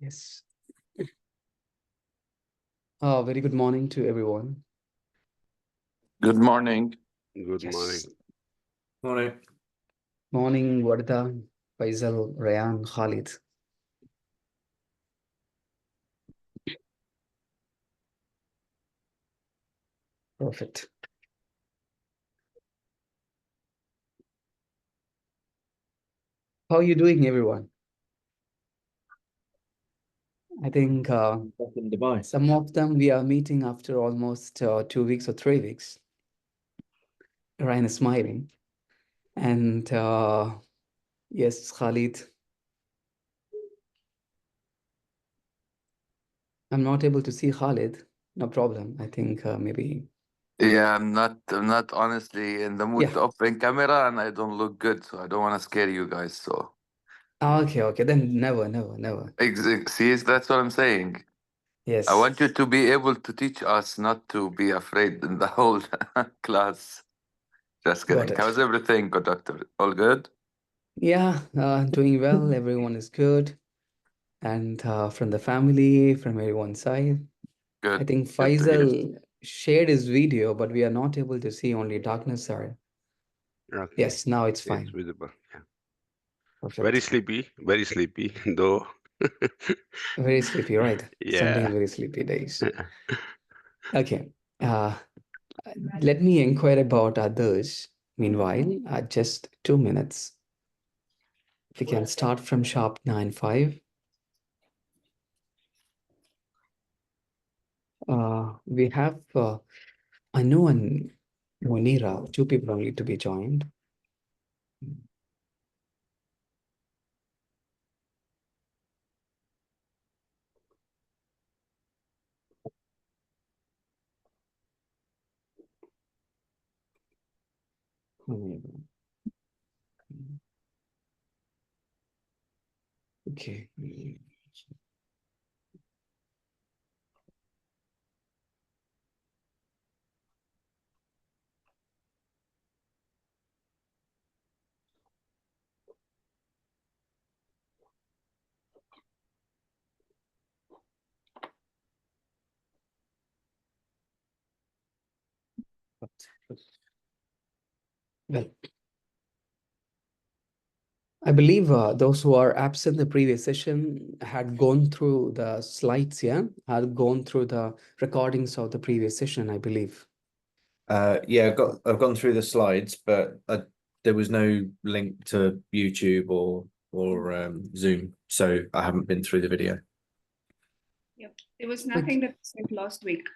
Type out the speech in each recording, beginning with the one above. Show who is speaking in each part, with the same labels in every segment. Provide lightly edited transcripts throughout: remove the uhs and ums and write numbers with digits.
Speaker 1: Yes. Very good morning to everyone.
Speaker 2: Good morning.
Speaker 3: Good morning.
Speaker 4: Morning.
Speaker 1: Morning, Warda, Faisal, Rayan, Khalid. Perfect. How are you doing, everyone? I think
Speaker 4: In Dubai.
Speaker 1: some of them we are meeting after almost 2 weeks or 3 weeks. Ryan is smiling. And yes, Khalid. I'm not able to see Khalid. No problem. I think maybe.
Speaker 2: Yeah, I'm not honestly in the mood
Speaker 1: Yeah.
Speaker 2: to open camera, and I don't look good, so I don't want to scare you guys. So
Speaker 1: Okay. Then never.
Speaker 2: see, that's what I'm saying.
Speaker 1: Yes.
Speaker 2: I want you to be able to teach us, not to be afraid in the whole class. Just
Speaker 1: Got
Speaker 2: kidding.
Speaker 1: it.
Speaker 2: How's everything, good doctor? All good?
Speaker 1: Yeah, doing well. Everyone is good. And from the family, from everyone's side. I
Speaker 2: Good.
Speaker 1: think
Speaker 2: Good to hear.
Speaker 1: Faisal shared his video, but we are not able to see, only darkness are.
Speaker 3: Okay.
Speaker 1: Yes, now it's
Speaker 3: It's
Speaker 1: fine.
Speaker 3: visible. Yeah.
Speaker 1: Perfect.
Speaker 3: Very sleepy, though.
Speaker 1: Very sleepy, right? Sunday is
Speaker 3: Yeah.
Speaker 1: very sleepy days. Okay. Let me inquire about others. Meanwhile, just 2 minutes. We can start from sharp 9:05. We have Anu and Munira, 2 people only to be joined. Okay. Well, I believe those who are absent the previous session had gone through the slides, yeah? Had gone through the recordings of the previous session, I believe.
Speaker 4: Yeah, I've gone through the slides, but there was no link to YouTube or Zoom, so I haven't been through the video.
Speaker 5: Yep. There was nothing that was sent last week.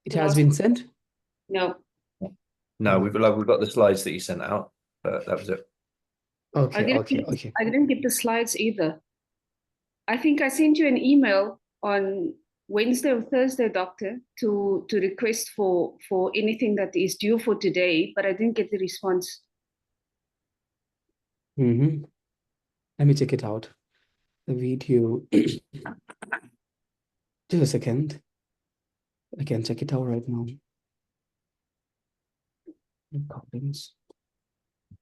Speaker 1: It has been sent?
Speaker 5: No.
Speaker 4: No, we've got the slides that you sent out, but that was it.
Speaker 1: Okay.
Speaker 5: I didn't get the slides either. I think I sent you an email on Wednesday or Thursday, doctor, to request for anything that is due for today, but I didn't get the response.
Speaker 1: Mm-hmm. Let me check it out. The video. Just a second. I can check it out right now. Recordings.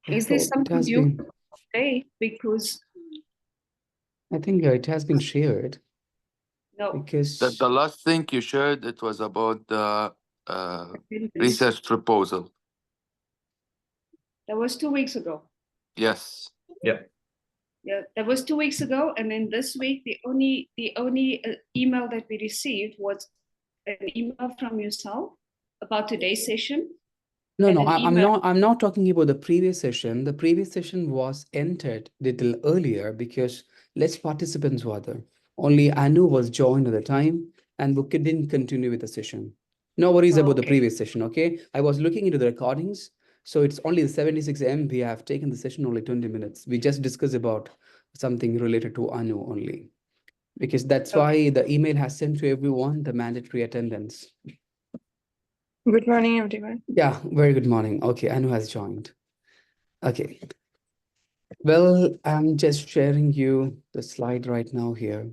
Speaker 5: Is there something due today? Because
Speaker 1: I think it has been shared.
Speaker 5: no.
Speaker 1: Because
Speaker 2: The last thing you shared, it was about the research proposal.
Speaker 5: That was 2 weeks ago.
Speaker 2: Yes.
Speaker 4: Yeah.
Speaker 5: Yeah, that was 2 weeks ago, and then this week the only email that we received was an email from yourself about today's session.
Speaker 1: No, I'm not talking about the previous session. The previous session was entered little earlier because less participants were there. Only Anu was joined at the time and we didn't continue with the session. No worries about the previous session, okay? I was looking into the recordings. So it's only the 76 MB. We have taken the session only 20 minutes. We just discussed about something related to Anu only. Because that's why the email has sent to everyone the mandatory attendance.
Speaker 6: Good morning, everyone.
Speaker 1: Yeah, very good morning. Okay, Anu has joined. Okay. Well, I'm just sharing you the slide right now here.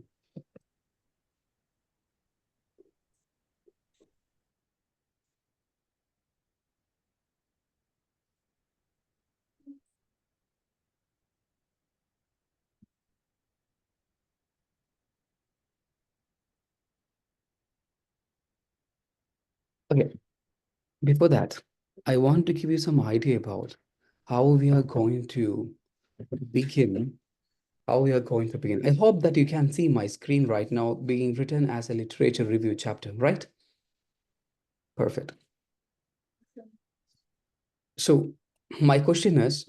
Speaker 1: Okay, before that, I want to give you some idea about how we are going to begin. How we are going to begin. I hope that you can see my screen right now being written as a literature review chapter, right? Perfect. So my question is,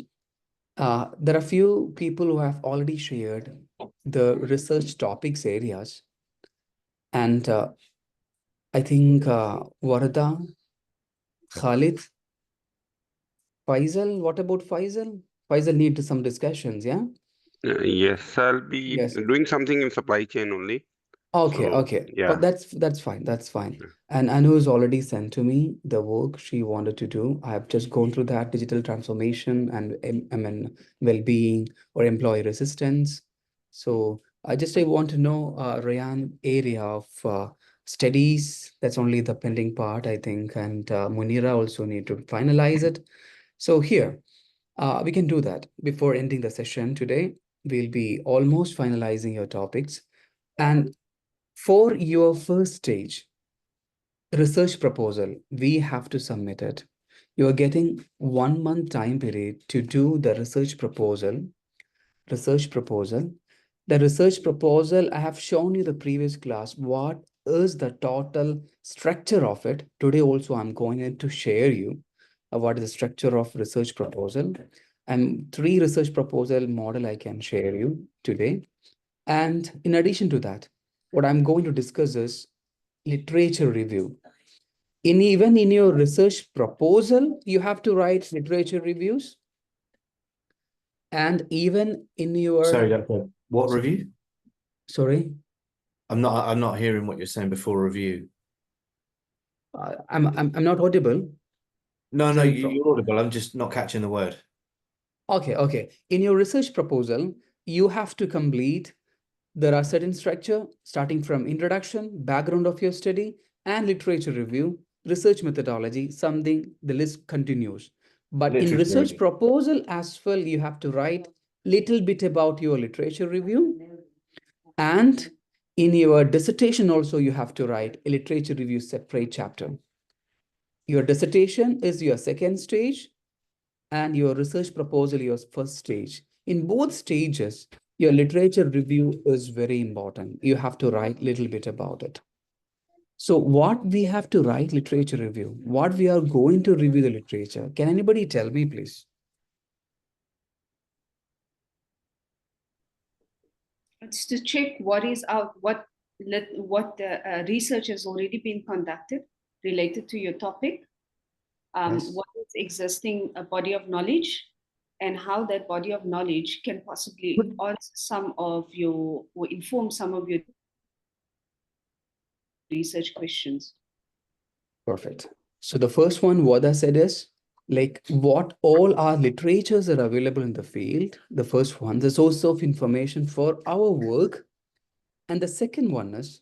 Speaker 1: there are few people who have already shared the research topics areas. And I think Varda, Khalid, Faisal, what about Faisal? Faisal needs some discussions, yeah?
Speaker 3: Yes, I'll be
Speaker 1: Yes.
Speaker 3: doing something in supply chain only.
Speaker 1: Okay,
Speaker 3: So,
Speaker 1: okay. Oh,
Speaker 3: yeah.
Speaker 1: that's fine. That's fine.
Speaker 3: Yeah.
Speaker 1: And Anu has already sent to me the work she wanted to do. I have just gone through that digital transformation and I mean well-being or employee resistance. So I want to know Rayan area of studies. That's only the pending part, I think. And Munira also need to finalize it. So here, we can do that before ending the session today. We'll be almost finalizing your topics. And for your first stage research proposal, we have to submit it. You are getting 1 month time period to do the research proposal. Research proposal. The research proposal, I have shown you the previous class. What is the total structure of it? Today also, I'm going to share you what is the structure of research proposal. And 3 research proposal model I can share you today. And in addition to that, what I'm going to discuss is literature review. Even in your research proposal, you have to write literature reviews. And even in your
Speaker 4: Sorry, Doctor. What review?
Speaker 1: sorry,
Speaker 4: I'm not hearing what you're saying before review.
Speaker 1: I'm not audible.
Speaker 4: No,
Speaker 1: Is
Speaker 4: no,
Speaker 1: there any problem?
Speaker 4: you're audible. I'm just not catching the word.
Speaker 1: Okay. In your research proposal, you have to complete. There are certain structure starting from introduction, background of your study, and literature review, research methodology, something the list continues. But in
Speaker 4: Literature
Speaker 1: research
Speaker 4: review.
Speaker 1: proposal as well, you have to write little bit about your literature review. And in your dissertation also, you have to write a literature review separate chapter. Your dissertation is your second stage and your research proposal your first stage. In both stages, your literature review is very important. You have to write a little bit about it. So what we have to write literature review, what we are going to review the literature. Can anybody tell me, please?
Speaker 5: It's to check what is out, what the research has already been conducted related to your topic,
Speaker 1: Yes.
Speaker 5: what is existing a body of knowledge, and how that body of knowledge can possibly answer some of your or inform some of your research questions.
Speaker 1: Perfect. So the first one, what I said is, like what all our literatures are available in the field. The first one, the source of information for our work. And the second one is,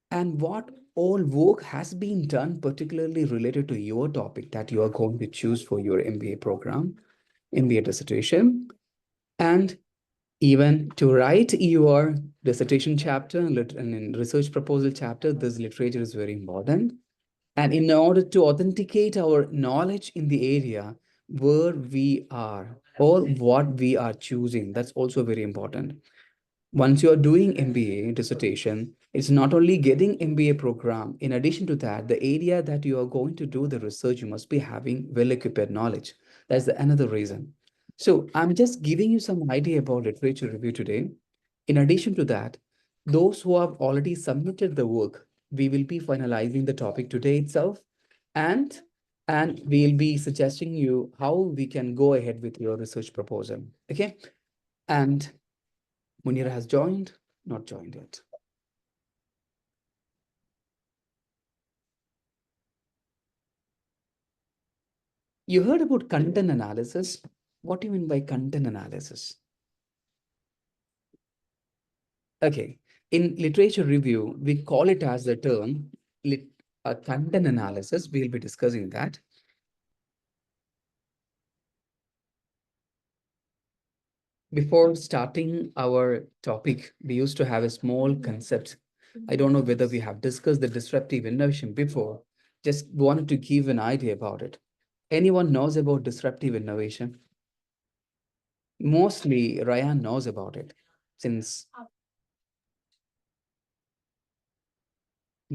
Speaker 1: and what all work has been done, particularly related to your topic that you are going to choose for your MBA program, MBA dissertation. And even to write your dissertation chapter and in research proposal chapter, this literature is very important. And in order to authenticate our knowledge in the area where we are or what we are choosing, that's also very important. Once you are doing MBA dissertation, it's not only getting MBA program. In addition to that, the area that you are going to do the research, you must be having well-equipped knowledge. That's another reason. So I'm just giving you some idea about literature review today. In addition to that, those who have already submitted the work, we will be finalizing the topic today itself, and we'll be suggesting you how we can go ahead with your research proposal. Okay, and Munira has joined, not joined yet. You heard about content analysis. What do you mean by content analysis? Okay, in literature review, we call it as the term content analysis. We'll be discussing that. Before starting our topic, we used to have a small concept. I don't know whether we have discussed the disruptive innovation before. Just wanted to give an idea about it. Anyone knows about disruptive innovation? Mostly Ryan knows about it since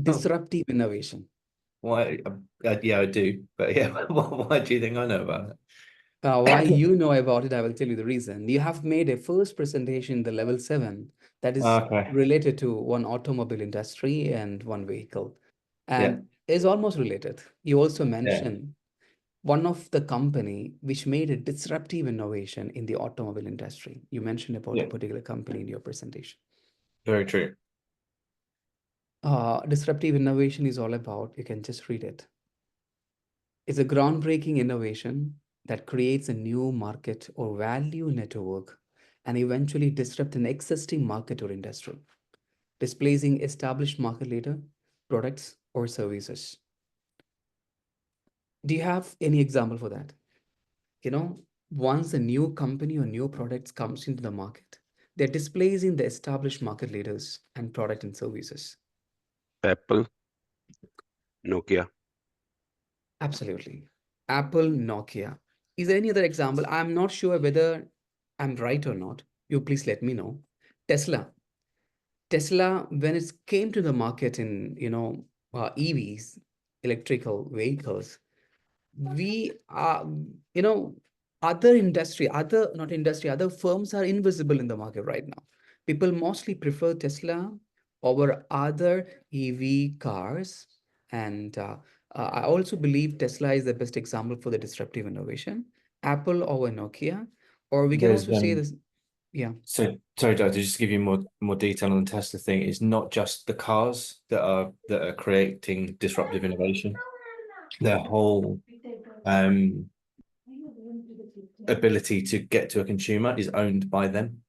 Speaker 1: disruptive innovation.
Speaker 4: Why? Yeah, I do. But yeah, why do you think I know about it?
Speaker 1: Why you know about it, I will tell you the reason. You have made a first presentation, the level 7, that is
Speaker 4: Okay.
Speaker 1: related to one automobile industry and one vehicle,
Speaker 4: Yeah.
Speaker 1: and is almost related. You also
Speaker 4: Yeah.
Speaker 1: mentioned one of the company which made a disruptive innovation in the automobile industry. You mentioned about a
Speaker 4: Yeah.
Speaker 1: particular company in your presentation.
Speaker 4: Very true.
Speaker 1: Disruptive innovation is all about, you can just read it. It's a groundbreaking innovation that creates a new market or value network and eventually disrupt an existing market or industry, displacing established market leader, products, or services. Do you have any example for that? You know, once a new company or new products comes into the market, they're displacing the established market leaders and product and services.
Speaker 3: Apple, Nokia.
Speaker 1: Absolutely. Apple, Nokia. Is there any other example? I'm not sure whether I'm right or not. You please let me know. Tesla. Tesla, when it came to the market in, EVs, electrical vehicles, we are, other firms are invisible in the market right now. People mostly prefer Tesla over other EV cars. And I also believe Tesla is the best example for the disruptive innovation. Apple over Nokia, or we can
Speaker 4: There's
Speaker 1: also say this. Yeah.
Speaker 4: So sorry, Doug, to just give you more detail on the Tesla thing, it's not just the cars that are creating disruptive innovation. Their whole ability to get to a consumer is owned by them,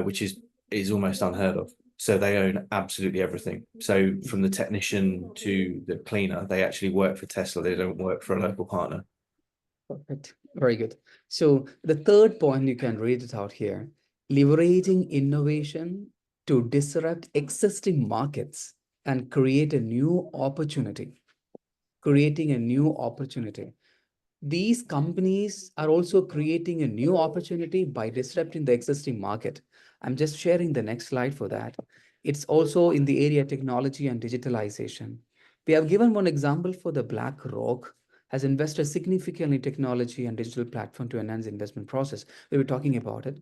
Speaker 4: which is almost unheard of. So they own absolutely everything. So from the technician to the cleaner, they actually work for Tesla. They don't work for a local partner.
Speaker 1: Perfect. Very good. So the third point, you can read it out here: leveraging innovation to disrupt existing markets and create a new opportunity. Creating a new opportunity. These companies are also creating a new opportunity by disrupting the existing market. I'm just sharing the next slide for that. It's also in the area of technology and digitalization. We have given one example for the BlackRock has invested significantly in technology and digital platform to enhance the investment process. We were talking about it.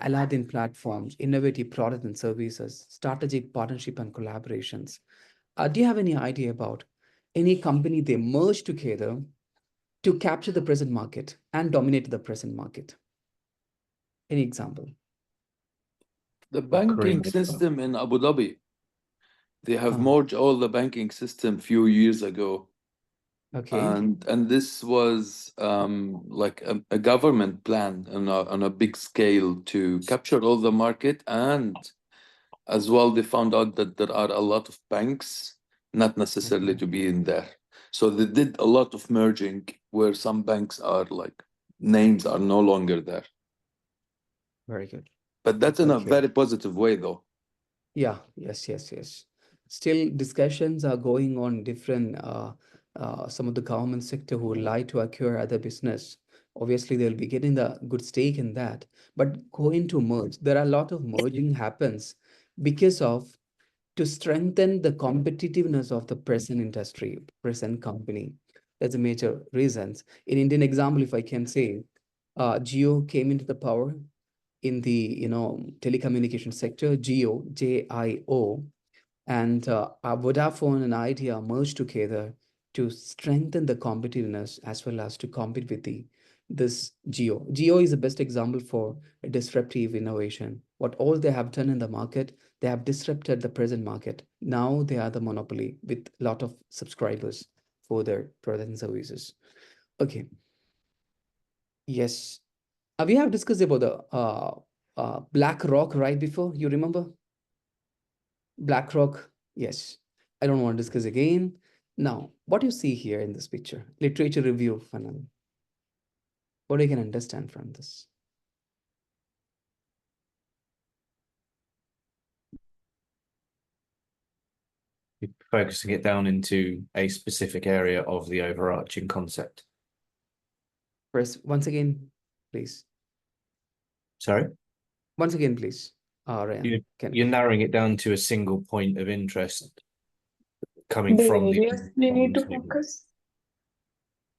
Speaker 1: Aladdin platforms, innovative products and services, strategic partnership and collaborations. Do you have any idea about any company they merge together to capture the present market and dominate the present market? Any example?
Speaker 2: The banking
Speaker 4: Korean.
Speaker 2: system in Abu Dhabi, they have
Speaker 1: Ah.
Speaker 2: merged all the banking system few years ago.
Speaker 1: Okay.
Speaker 2: And this was like a government plan on a big scale to capture all the market, and as well they found out that there are a lot of banks not necessarily
Speaker 1: Okay.
Speaker 2: to be in there. So they did a lot of merging where some banks are like names are no longer there.
Speaker 1: Very good.
Speaker 2: But that's in a
Speaker 1: Okay.
Speaker 2: very positive way though.
Speaker 1: Yeah, yes. Still discussions are going on different, some of the government sector who would like to acquire other business. Obviously, they'll be getting the good stake in that, but going to merge. There are a lot of merging happens because of to strengthen the competitiveness of the present industry, present company. That's a major reasons. In Indian example, if I can say, Jio came into the power in the telecommunication sector, Jio, JIO, and Vodafone and Idea merged together to strengthen the competitiveness as well as to compete with this Jio. Jio is the best example for a disruptive innovation. What all they have done in the market, they have disrupted the present market. Now they are the monopoly with a lot of subscribers for their products and services. Okay. Yes. We have discussed about the BlackRock right before. You remember? BlackRock. Yes. I don't want to discuss again. Now, what you see here in this picture, literature review, Fanan. What you can understand from this?
Speaker 4: focusing it down into a specific area of the overarching concept.
Speaker 1: First, once again, please.
Speaker 4: Sorry?
Speaker 1: Once again, please. Ryan,
Speaker 4: You're narrowing it down to a single point of interest coming
Speaker 6: The
Speaker 4: from the
Speaker 6: areas we need to
Speaker 4: statement.
Speaker 6: focus.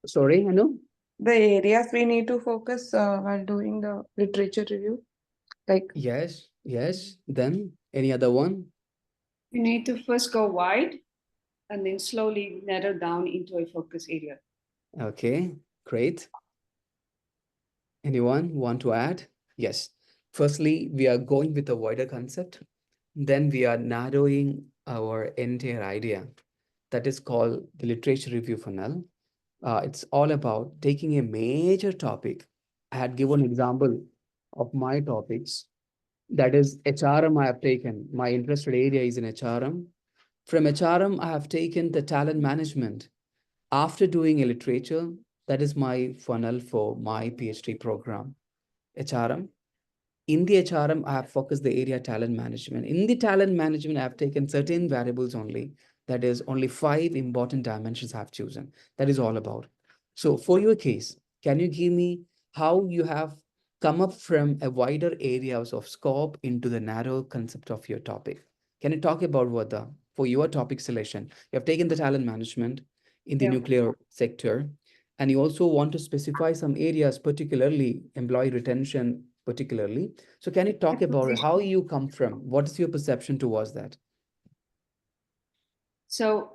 Speaker 1: Sorry, Anu?
Speaker 6: The areas we need to focus while doing the literature review. Like,
Speaker 1: Yes, yes. Then any other one?
Speaker 5: You need to first go wide and then slowly narrow down into a focus area.
Speaker 1: Okay, great. Anyone want to add? Yes. Firstly, we are going with a wider concept. Then we are narrowing our entire idea. That is called the literature review funnel. It's all about taking a major topic. I had given example of my topics. That is HRM I have taken. My interested area is in HRM. From HRM, I have taken the talent management. After doing a literature, that is my funnel for my PhD program. HRM. In the HRM, I have focused the area talent management. In the talent management, I have taken certain variables only. That is only 5 important dimensions I have chosen. That is all about. So for your case, can you give me how you have come up from a wider areas of scope into the narrow concept of your topic? Can you talk about what for your topic selection, you have taken the talent management in the
Speaker 5: Yeah.
Speaker 1: nuclear sector, and you also want to specify some areas, particularly employee retention, particularly. So can you talk about how you come from? What is your perception towards that?
Speaker 5: So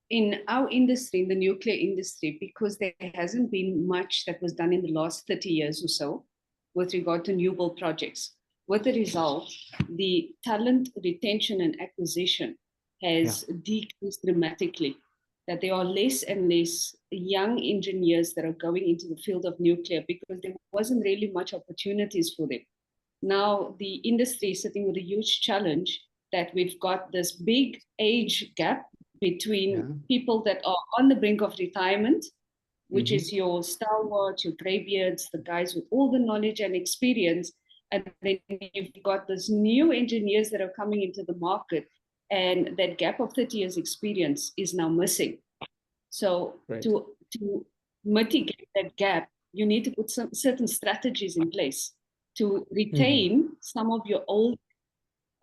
Speaker 5: in our industry, in the nuclear industry, because there hasn't been much that was done in the last 30 years or so with regard to new build projects, with the result, the talent retention and acquisition has decreased dramatically. That there are less and less young engineers that are going into the field of nuclear because there wasn't really much opportunities for them. Now the industry is sitting with a huge challenge that we've got this big age gap between people that are on the brink of retirement, which is your stalwarts, your graybeards, the guys with all the knowledge and experience. And then you've got these new engineers that are coming into the market, and that gap of 30 years experience is now missing. So to mitigate that gap, you need to put some certain strategies in place to retain some of your old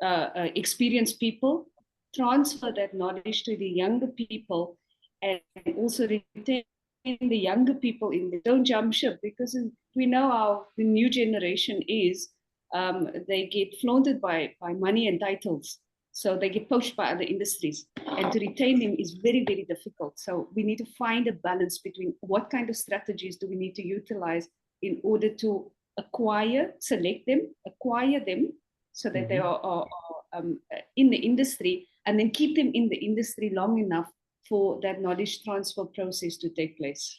Speaker 5: experienced people, transfer that knowledge to the younger people, and also retain the younger people in the don't jump ship, because we know how the new generation is. They get flaunted by money and titles, so they get poached by other industries, and to retain them is very, very difficult. So we need to find a balance between what kind of strategies do we need to utilize in order to select them, acquire them, so that they are in the industry, and then keep them in the industry long enough for that knowledge transfer process to take place.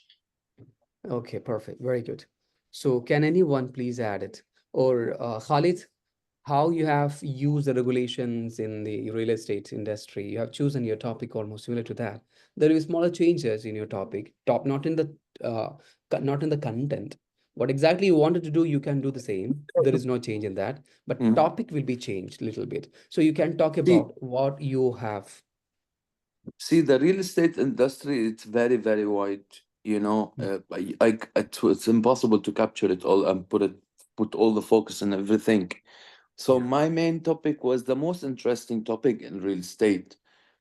Speaker 1: Okay, perfect. Very good. So can anyone please add it? Or Khalid, how you have used the regulations in the real estate industry? You have chosen your topic almost similar to that. There is smaller changes in your topic, not in the content. What exactly you wanted to do, you can do the same. There is no change in that, but topic will be changed a little bit. So you can talk about what you have.
Speaker 2: See, the real estate industry, it's very, very wide. You know, it's impossible to capture it all and put all the focus on everything. So my main topic was the most interesting topic in real estate,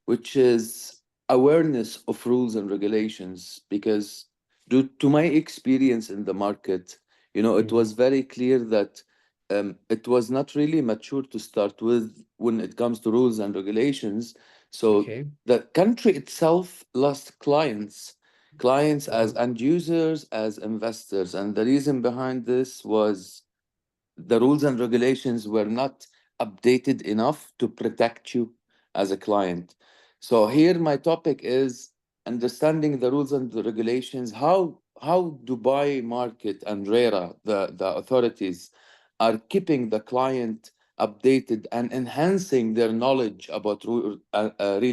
Speaker 2: which is awareness of rules and regulations. Because due to my experience in the market, you know, it was very clear that it was not really mature to start with when it comes to rules and regulations. So the country itself lost clients as end users, as investors. And the reason behind this was the rules and regulations were not updated enough to protect you as a client. So here my topic is understanding the rules and the regulations, how Dubai market and RERA, the authorities, are keeping the client updated and enhancing their knowledge about real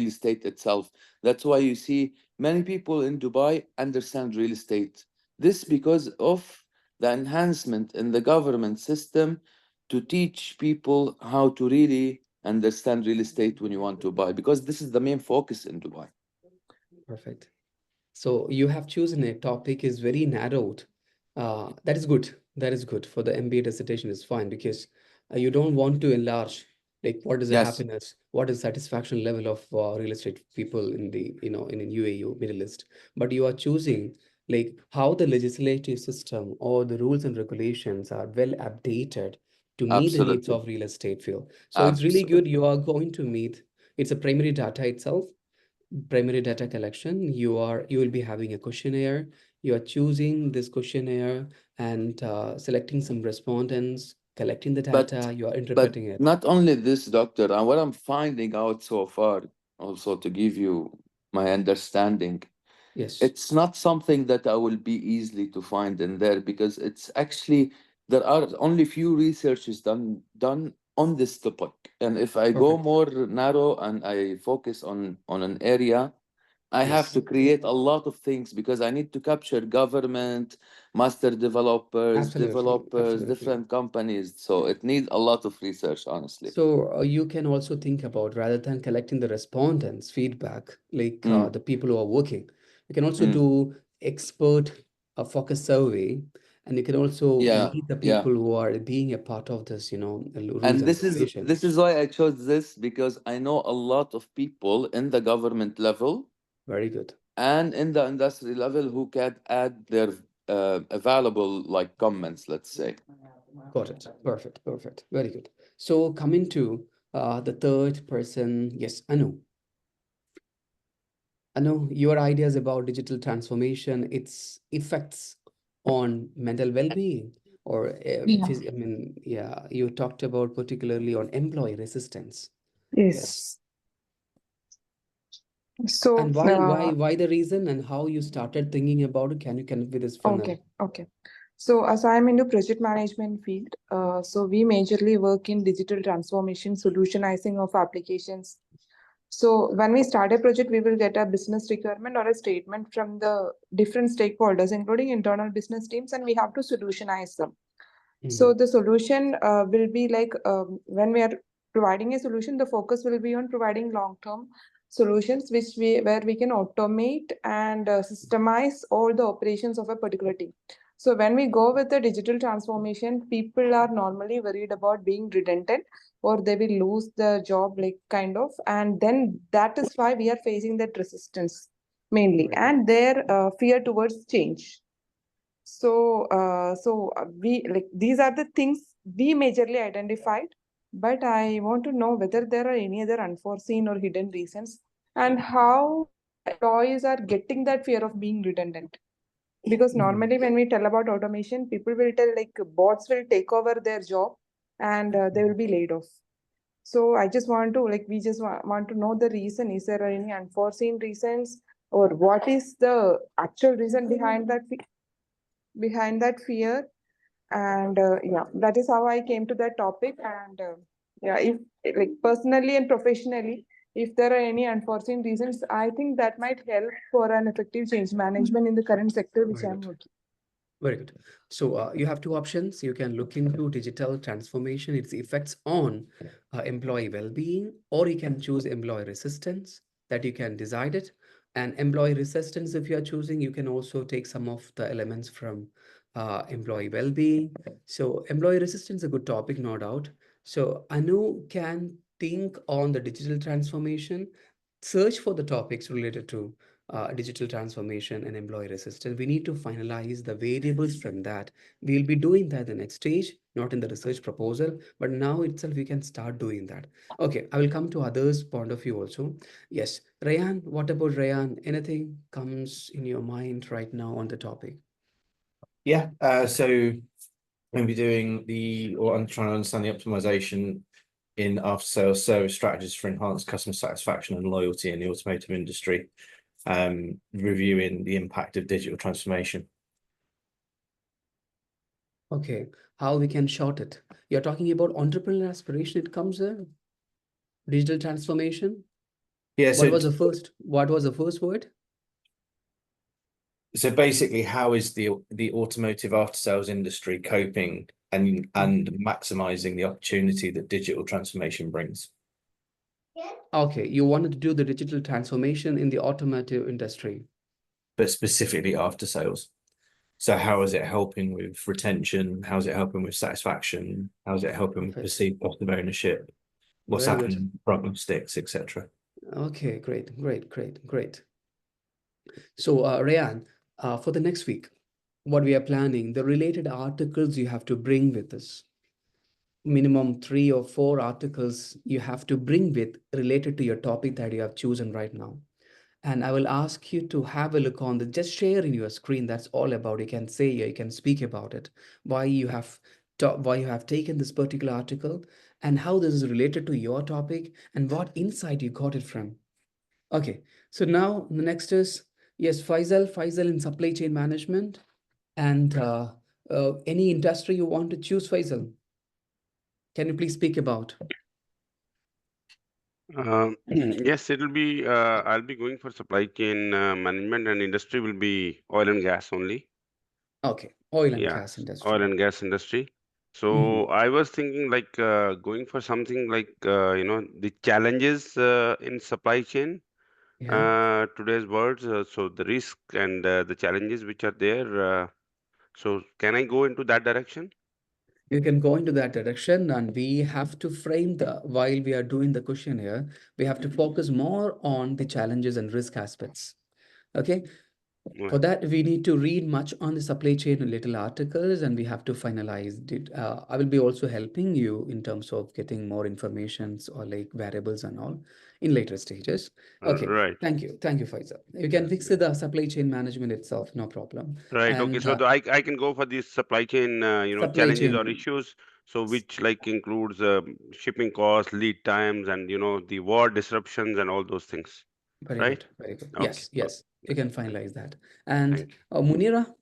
Speaker 2: estate itself. That's why you see many people in Dubai understand real estate. This because of the enhancement in the government system to teach people how to really understand real estate when you want to buy, because this is the main focus in Dubai.
Speaker 1: Perfect. So you have chosen a topic is very narrowed. That is good. That is good for the MBA dissertation is fine because you don't want to enlarge like what is the
Speaker 2: Yes,
Speaker 1: happiness, what is satisfaction level of real estate people in the in UAE, Middle East, but you are choosing like how the legislative system or the rules and regulations are well updated to meet the needs
Speaker 2: absolutely.
Speaker 1: of real estate field. So it's really good.
Speaker 2: Absolutely.
Speaker 1: You are going to meet. It's a primary data itself, primary data collection. You will be having a questionnaire. You are choosing this questionnaire and selecting some respondents, collecting the
Speaker 2: But
Speaker 1: data. You are
Speaker 2: but
Speaker 1: interpreting it.
Speaker 2: not only this, doctor, and what I'm finding out so far, also to give you my understanding,
Speaker 1: Yes,
Speaker 2: it's not something that I will be easily to find in there, because it's actually there are only few researches done on this topic. And if I go
Speaker 1: perfect.
Speaker 2: more narrow and I focus on an area, I have
Speaker 1: Yes,
Speaker 2: to create a lot of things, because I need to capture government, master
Speaker 1: absolutely,
Speaker 2: developers,
Speaker 1: absolutely.
Speaker 2: different companies. So it needs a lot of research, honestly.
Speaker 1: So you can also think about rather than collecting the respondents' feedback, like
Speaker 2: Mm,
Speaker 1: the people who are working, you can also
Speaker 2: mm.
Speaker 1: do expert focus survey, and you can also
Speaker 2: Yeah,
Speaker 1: meet the
Speaker 2: yeah.
Speaker 1: people who are being a part of this, rules
Speaker 2: And
Speaker 1: and
Speaker 2: this
Speaker 1: regulations.
Speaker 2: is why I chose this, because I know a lot of people in the government level
Speaker 1: Very good.
Speaker 2: and in the industry level who can add their available like comments, let's say.
Speaker 1: Got it. Perfect. Perfect. Very good. So coming to the third person, yes, Anu. Anu, your ideas about digital transformation, its effects on mental well-being, or
Speaker 6: Yeah.
Speaker 1: I mean, yeah, you talked about particularly on employee resistance. Yes.
Speaker 6: Yes. So,
Speaker 1: And why the reason and how you started thinking about it? Can you connect with this funnel?
Speaker 6: okay. So, as I'm into project management field, so we majorly work in digital transformation, solutionizing of applications. So, when we start a project, we will get a business requirement or a statement from the different stakeholders, including internal business teams, and we have to solutionize them. So,
Speaker 1: Mhm.
Speaker 6: the solution will be like when we are providing a solution, the focus will be on providing long-term solutions, which we where we can automate and systemize all the operations of a particular team. So when we go with the digital transformation, people are normally worried about being redundant or they will lose the job, like kind of, and then that is why we are facing that resistance mainly
Speaker 1: Very good.
Speaker 6: and their fear towards change. So we like these are the things we majorly identified, but I want to know whether there are any other unforeseen or hidden reasons and how employees are getting that fear of being redundant. Because
Speaker 1: Mhm.
Speaker 6: normally when we tell about automation, people will tell like bots will take over their job and they will be laid off. So I just want to like we just want to know the reason. Is there any unforeseen reasons or what is the actual reason behind that fear? And yeah, that is how I came to that topic. And yeah, if like personally and professionally, if there are any unforeseen reasons, I think that might help for an effective change management in the current sector which
Speaker 1: Very
Speaker 6: I'm
Speaker 1: good.
Speaker 6: working.
Speaker 1: Very good. So you have two options. You can look into digital transformation, its effects on employee well-being, or you can choose employee resistance that you can decide it. And employee resistance, if you are choosing, you can also take some of the elements from employee well-being. So employee resistance is a good topic, no doubt. So Anu can think on the digital transformation, search for the topics related to digital transformation and employee resistance. We need to finalize the variables from that. We'll be doing that the next stage, not in the research proposal, but now itself we can start doing that. Okay, I will come to others' point of view also. Yes, Rayan, what about Rayan? Anything comes in your mind right now on the topic?
Speaker 4: Yeah, so we'll be doing or I'm trying to understand the optimization in after sales service strategies for enhanced customer satisfaction and loyalty in the automotive industry, reviewing the impact of digital transformation.
Speaker 1: Okay, how we can short it? You're talking about entrepreneurial aspiration, it comes there? Digital transformation?
Speaker 4: Yeah,
Speaker 1: What was the first? What was the first word?
Speaker 4: so basically, how is the automotive after sales industry coping and maximizing the opportunity that digital transformation brings?
Speaker 1: Okay, you wanted to do the digital transformation in the automotive industry.
Speaker 4: But specifically after sales. So how is it helping with retention? How's it helping with satisfaction? How's it helping with
Speaker 1: Perfect.
Speaker 4: perceived cost of ownership? What's
Speaker 1: Very good.
Speaker 4: happening with prognostics, etc.
Speaker 1: Okay, great. So, Rayan, for the next week, what we are planning, the related articles you have to bring with us. Minimum 3 or 4 articles you have to bring with related to your topic that you have chosen right now. And I will ask you to have a look on the, just share in your screen. That's all about. You can say, you can speak about it, why you have taken this particular article and how this is related to your topic and what insight you got it from. Okay, so now the next is, yes, Faisal in supply chain management, and any industry you want to choose, Faisal. Can you please speak about?
Speaker 3: Yes, it'll be, I'll be going for supply chain management, and industry will be oil and gas only.
Speaker 1: Okay, oil and
Speaker 3: Yeah,
Speaker 1: gas industry.
Speaker 3: oil and gas industry. So
Speaker 1: Mhm.
Speaker 3: I was thinking like going for something like, the challenges in supply chain,
Speaker 1: Yeah,
Speaker 3: today's words. So the risk and the challenges which are there. So can I go into that direction?
Speaker 1: you can go into that direction, and we have to frame the, while we are doing the question here, we have to focus more on the challenges and risk aspects. Okay, for
Speaker 3: Right.
Speaker 1: that, we need to read much on the supply chain and little articles, and we have to finalize it. I will be also helping you in terms of getting more informations or like variables and all in later stages. Okay,
Speaker 3: Right.
Speaker 1: thank you, Faisal. You can fix the supply chain management itself, no problem.
Speaker 3: Right. Okay.
Speaker 1: And
Speaker 3: So I can go for these supply chain,
Speaker 1: supply
Speaker 3: challenges or
Speaker 1: chain,
Speaker 3: issues. So which like includes shipping costs, lead times, and the war disruptions and all those things.
Speaker 1: very
Speaker 3: Right.
Speaker 1: good, very good.
Speaker 3: Okay.
Speaker 1: Yes, you can finalize that. And
Speaker 3: Thank you.
Speaker 1: Munira,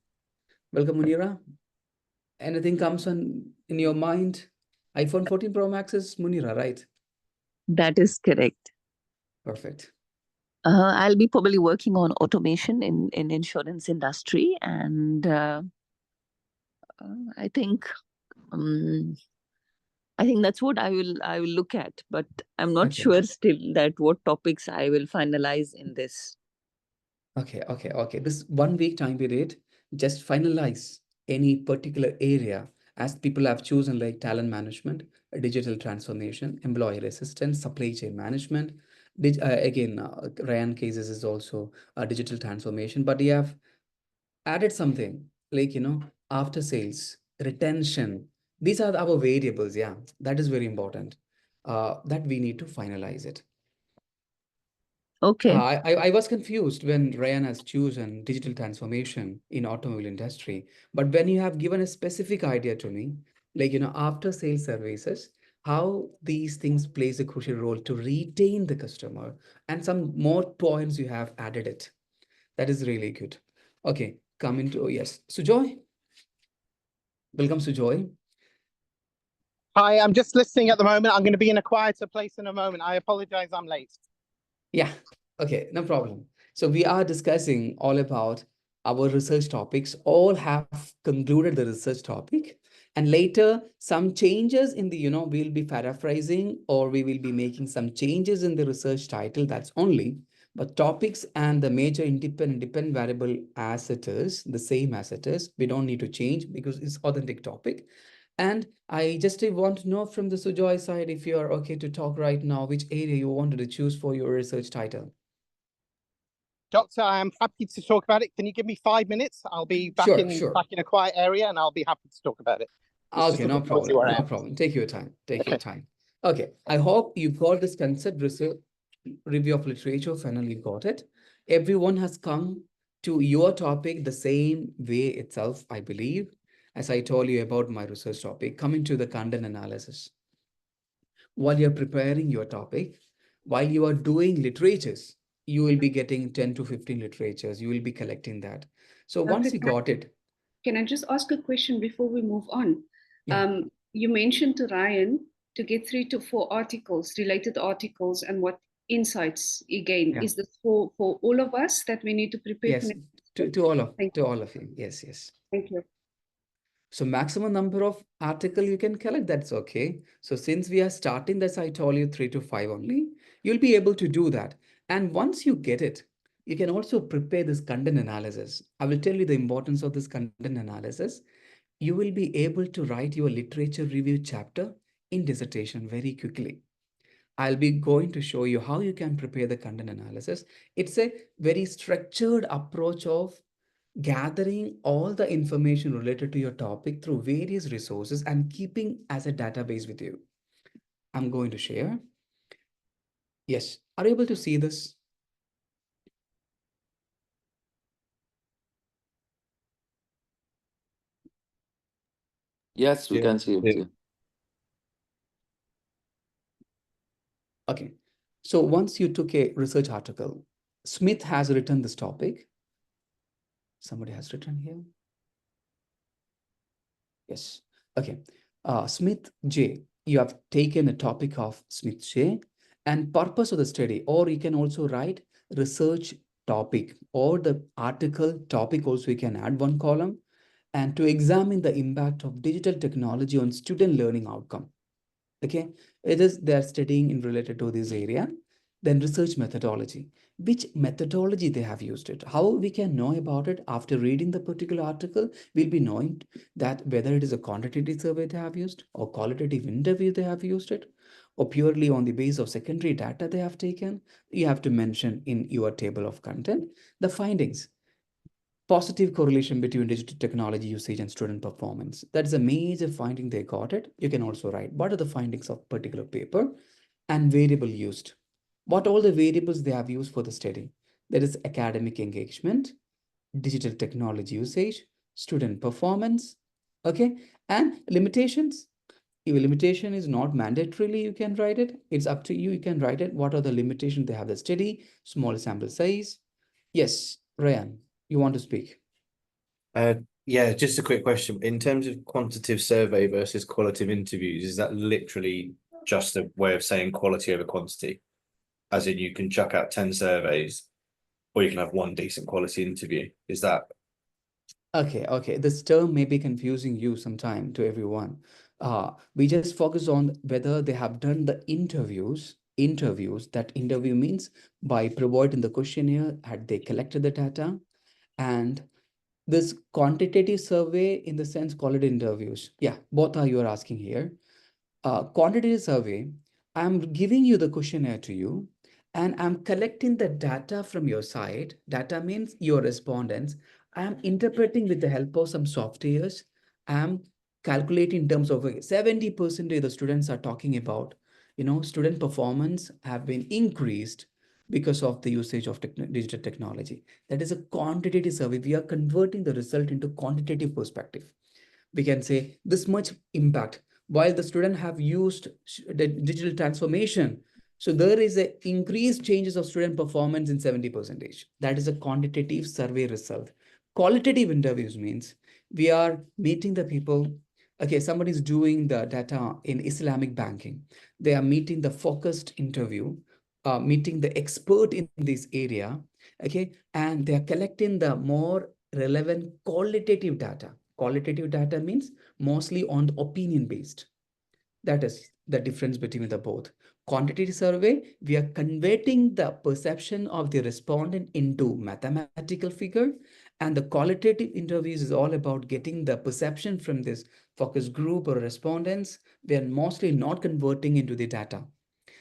Speaker 1: welcome, Munira. Anything comes on in your mind? iPhone 14 Pro Max is Munira, right?
Speaker 7: That is correct.
Speaker 1: Perfect.
Speaker 7: I'll be probably working on automation in insurance industry, and I think um, that's what I will look at. But I'm not
Speaker 1: Okay.
Speaker 7: sure still that what topics I will finalize in this.
Speaker 1: Okay. This 1 week time period, just finalize any particular area as people have chosen like talent management, digital transformation, employee assistance, supply chain management. Again, Ryan cases is also digital transformation, but you have added something like, after sales, retention. These are our variables. Yeah, that is very important. That we need to finalize it.
Speaker 7: Okay.
Speaker 1: I was confused when Ryan has chosen digital transformation in automobile industry. But when you have given a specific idea to me, like, after sales services, how these things plays a crucial role to retain the customer, and some more points you have added it. That is really good. Okay, coming to, yes, Sujoy. Welcome, Sujoy.
Speaker 8: Hi, I'm just listening at the moment. I'm going to be in a quieter place in a moment. I apologize, I'm late.
Speaker 1: Yeah, okay, no problem. So we are discussing all about our research topics. All have concluded the research topic. And later, some changes in the, we'll be paraphrasing or we will be making some changes in the research title. That's only. But topics and the major independent variable as it is, the same as it is. We don't need to change because it's authentic topic. And I just want to know from the Sujoy side, if you are okay to talk right now, which area you wanted to choose for your research title.
Speaker 8: Doctor, I am happy to talk about it. Can you give me 5 minutes? I'll be back
Speaker 1: Sure.
Speaker 8: in a quiet area and I'll be happy to talk about it. It's
Speaker 1: Okay, no problem. Take your time. Your time. Okay, I hope you got this concept research review of literature. Finally got it. Everyone has come to your topic the same way itself, I believe, as I told you about my research topic, coming to the content analysis. While you're preparing your topic, while you are doing literatures, you will be getting 10 to 15 literatures. You will be collecting that. So once you got it.
Speaker 5: Can I just ask a question before we move on?
Speaker 1: Yeah.
Speaker 5: You mentioned to Ryan to get 3 to 4 articles, related articles, and what insights he gained.
Speaker 1: Yeah.
Speaker 5: Is this for all of us that we need to prepare?
Speaker 1: Yes,
Speaker 5: for
Speaker 1: to all of you. Yes.
Speaker 5: Thank you.
Speaker 1: So maximum number of article you can collect, that's okay. So since we are starting this, I told you 3 to 5 only, you'll be able to do that. And once you get it, you can also prepare this content analysis. I will tell you the importance of this content analysis. You will be able to write your literature review chapter in dissertation very quickly. I'll be going to show you how you can prepare the content analysis. It's a very structured approach of gathering all the information related to your topic through various resources and keeping as a database with you. I'm going to share. Yes, are you able to see this?
Speaker 2: Yes, we can see it.
Speaker 4: Yeah.
Speaker 1: Okay, so once you took a research article, Smith has written this topic. Somebody has written here. Yes. Okay. Smith J. You have taken a topic of Smith J and purpose of the study, or you can also write research topic or the article topic also you can add one column, and to examine the impact of digital technology on student learning outcome. Okay, it is they are studying in related to this area. Then research methodology, which methodology they have used it, how we can know about it after reading the particular article. We'll be knowing that whether it is a quantitative survey they have used or qualitative interview they have used it, or purely on the basis of secondary data they have taken. You have to mention in your table of content the findings. Positive correlation between digital technology usage and student performance. That is a major finding they got it. You can also write what are the findings of particular paper and variable used. What all the variables they have used for the study. That is academic engagement, digital technology usage, student performance, okay, and limitations. Your limitation is not mandatorily you can write it. It's up to you. You can write it. What are the limitations they have the study, small sample size. Yes, Ryan, you want to speak?
Speaker 4: Yeah, just a quick question. In terms of quantitative survey versus qualitative interviews, is that literally just a way of saying quality over quantity? As in you can chuck out 10 surveys or you can have one decent quality interview. Is that
Speaker 1: Okay. This term may be confusing you sometime to everyone. We just focus on whether they have done the interviews. That interview means by providing the questionnaire, had they collected the data, and this quantitative survey in the sense quality interviews. Yeah, both are you are asking here. Quantitative survey, I'm giving you the questionnaire to you and I'm collecting the data from your side. Data means your respondents. I'm interpreting with the help of some softwares. I'm calculating in terms of 70% of the students are talking about, student performance have been increased because of the usage of digital technology. That is a quantitative survey. We are converting the result into quantitative perspective. We can say this much impact while the student have used the digital transformation. So there is a increased changes of student performance in 70%. That is a quantitative survey result. Qualitative interviews means we are meeting the people. Okay, somebody is doing the data in Islamic banking. They are meeting the focused interview, meeting the expert in this area. Okay, and they are collecting the more relevant qualitative data. Qualitative data means mostly on the opinion based. That is the difference between the both. Quantitative survey, we are converting the perception of the respondent into mathematical figure, and the qualitative interviews is all about getting the perception from this focus group or respondents. We are mostly not converting into the data,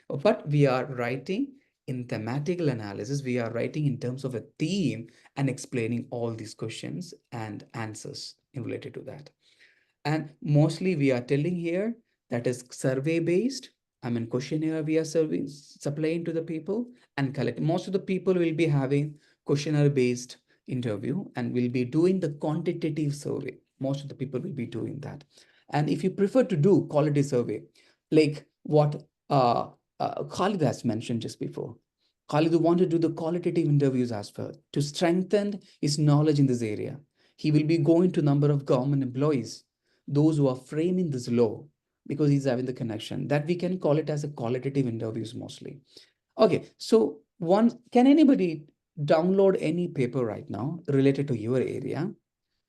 Speaker 1: but we are writing in thematical analysis. We are writing in terms of a theme and explaining all these questions and answers in related to that. And mostly we are telling here that is survey based. I mean, questionnaire we are supplying to the people and collect. Most of the people will be having questionnaire based interview and will be doing the quantitative survey. Most of the people will be doing that. And if you prefer to do quality survey, like what Khalid has mentioned just before, Khalid want to do the qualitative interviews as well to strengthen his knowledge in this area. He will be going to number of government employees, those who are framing this law, because he's having the connection that we can call it as a qualitative interviews mostly. Okay, so can anybody download any paper right now related to your area?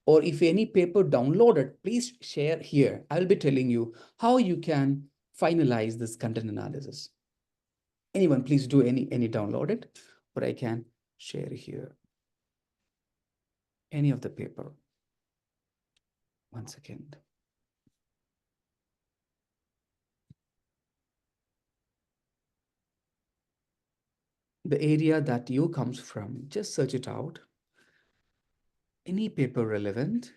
Speaker 1: or if any paper downloaded, please share here. I will be telling you how you can finalize this content analysis. Anyone, please do any downloaded, or I can share here. Any of the paper. 1 second. The area that you comes from, just search it out. Any paper relevant,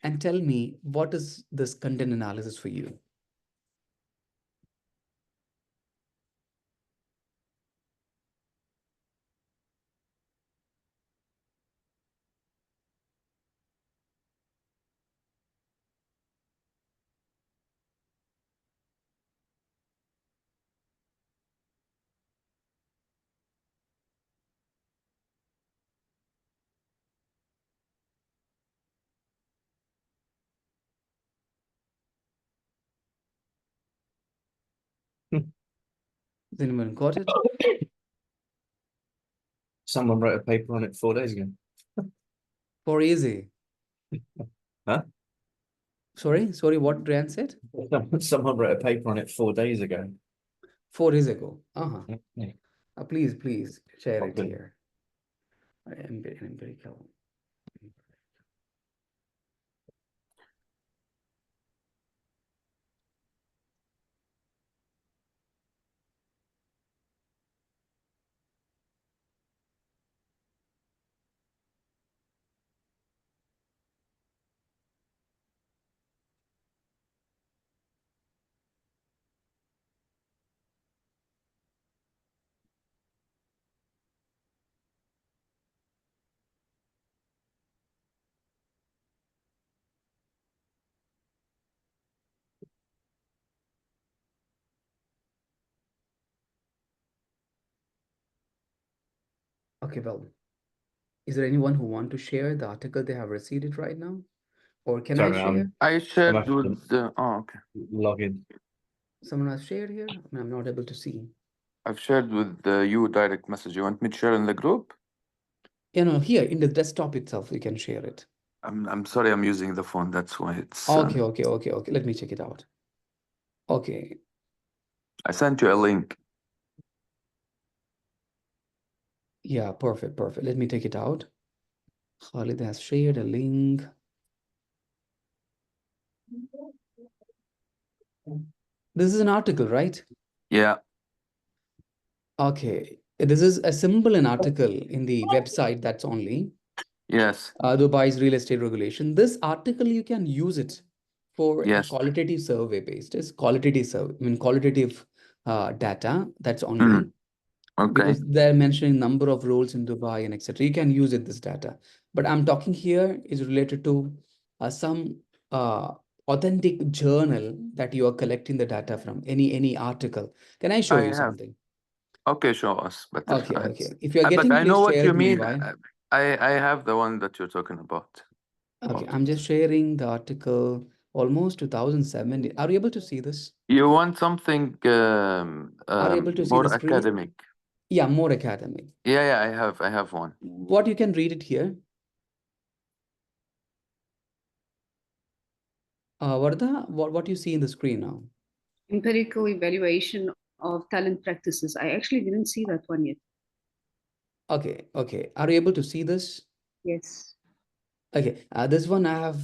Speaker 1: and tell me what is this content analysis for you. Has anyone got it?
Speaker 4: Someone wrote a paper on it 4 days ago.
Speaker 1: For easy.
Speaker 4: Huh?
Speaker 1: Sorry, what Ryan said?
Speaker 4: Someone wrote a paper on it 4 days ago.
Speaker 1: 4 days ago.
Speaker 4: Yeah.
Speaker 1: Please share it
Speaker 4: Okay.
Speaker 1: here. Empirical. Okay, well, is there anyone who want to share the article they have received it right now? Or can I
Speaker 4: Sorry,
Speaker 1: share?
Speaker 2: I shared
Speaker 4: actually-
Speaker 2: with the, oh, okay.
Speaker 4: log in.
Speaker 1: Someone has shared here? I'm not able to see.
Speaker 2: I've shared with you direct message. You want me to share in the group?
Speaker 1: You know, here in the desktop itself, you can share it.
Speaker 2: I'm sorry, I'm using the phone. That's why it's.
Speaker 1: Okay. Let me check it out. Okay.
Speaker 2: I sent you a link.
Speaker 1: Yeah, perfect. Let me take it out. Khalid has shared a link. This is an article, right?
Speaker 2: Yeah.
Speaker 1: Okay. This is a simple an article in the website that's only
Speaker 2: Yes.
Speaker 1: Dubai's real estate regulation. This article, you can use it for a
Speaker 2: Yes.
Speaker 1: qualitative survey based. It's qualitative survey, qualitative data, that's only.
Speaker 2: Okay.
Speaker 1: Because they're mentioning number of roles in Dubai and etc. You can use it, this data. But I'm talking here is related to some authentic journal that you are collecting the data from, any article. Can I show
Speaker 2: I
Speaker 1: you
Speaker 2: have.
Speaker 1: something?
Speaker 2: Okay, show us. But
Speaker 1: Okay. If you're
Speaker 2: but
Speaker 1: getting,
Speaker 2: I know
Speaker 1: please
Speaker 2: what
Speaker 1: share
Speaker 2: you
Speaker 1: it
Speaker 2: mean.
Speaker 1: meanwhile.
Speaker 2: I have the one that you're talking about.
Speaker 1: Okay, I'm just sharing the article, almost 2070. Are you able to see this?
Speaker 2: You want something
Speaker 1: Are you able to see
Speaker 2: more
Speaker 1: the screen?
Speaker 2: academic?
Speaker 1: Yeah, more academic.
Speaker 2: Yeah, I have one.
Speaker 1: What you can read it here. Vardha, what you see in the screen now?
Speaker 5: Empirical evaluation of talent practices. I actually didn't see that one yet.
Speaker 1: Okay. Are you able to see this?
Speaker 5: Yes.
Speaker 1: Okay, this one I have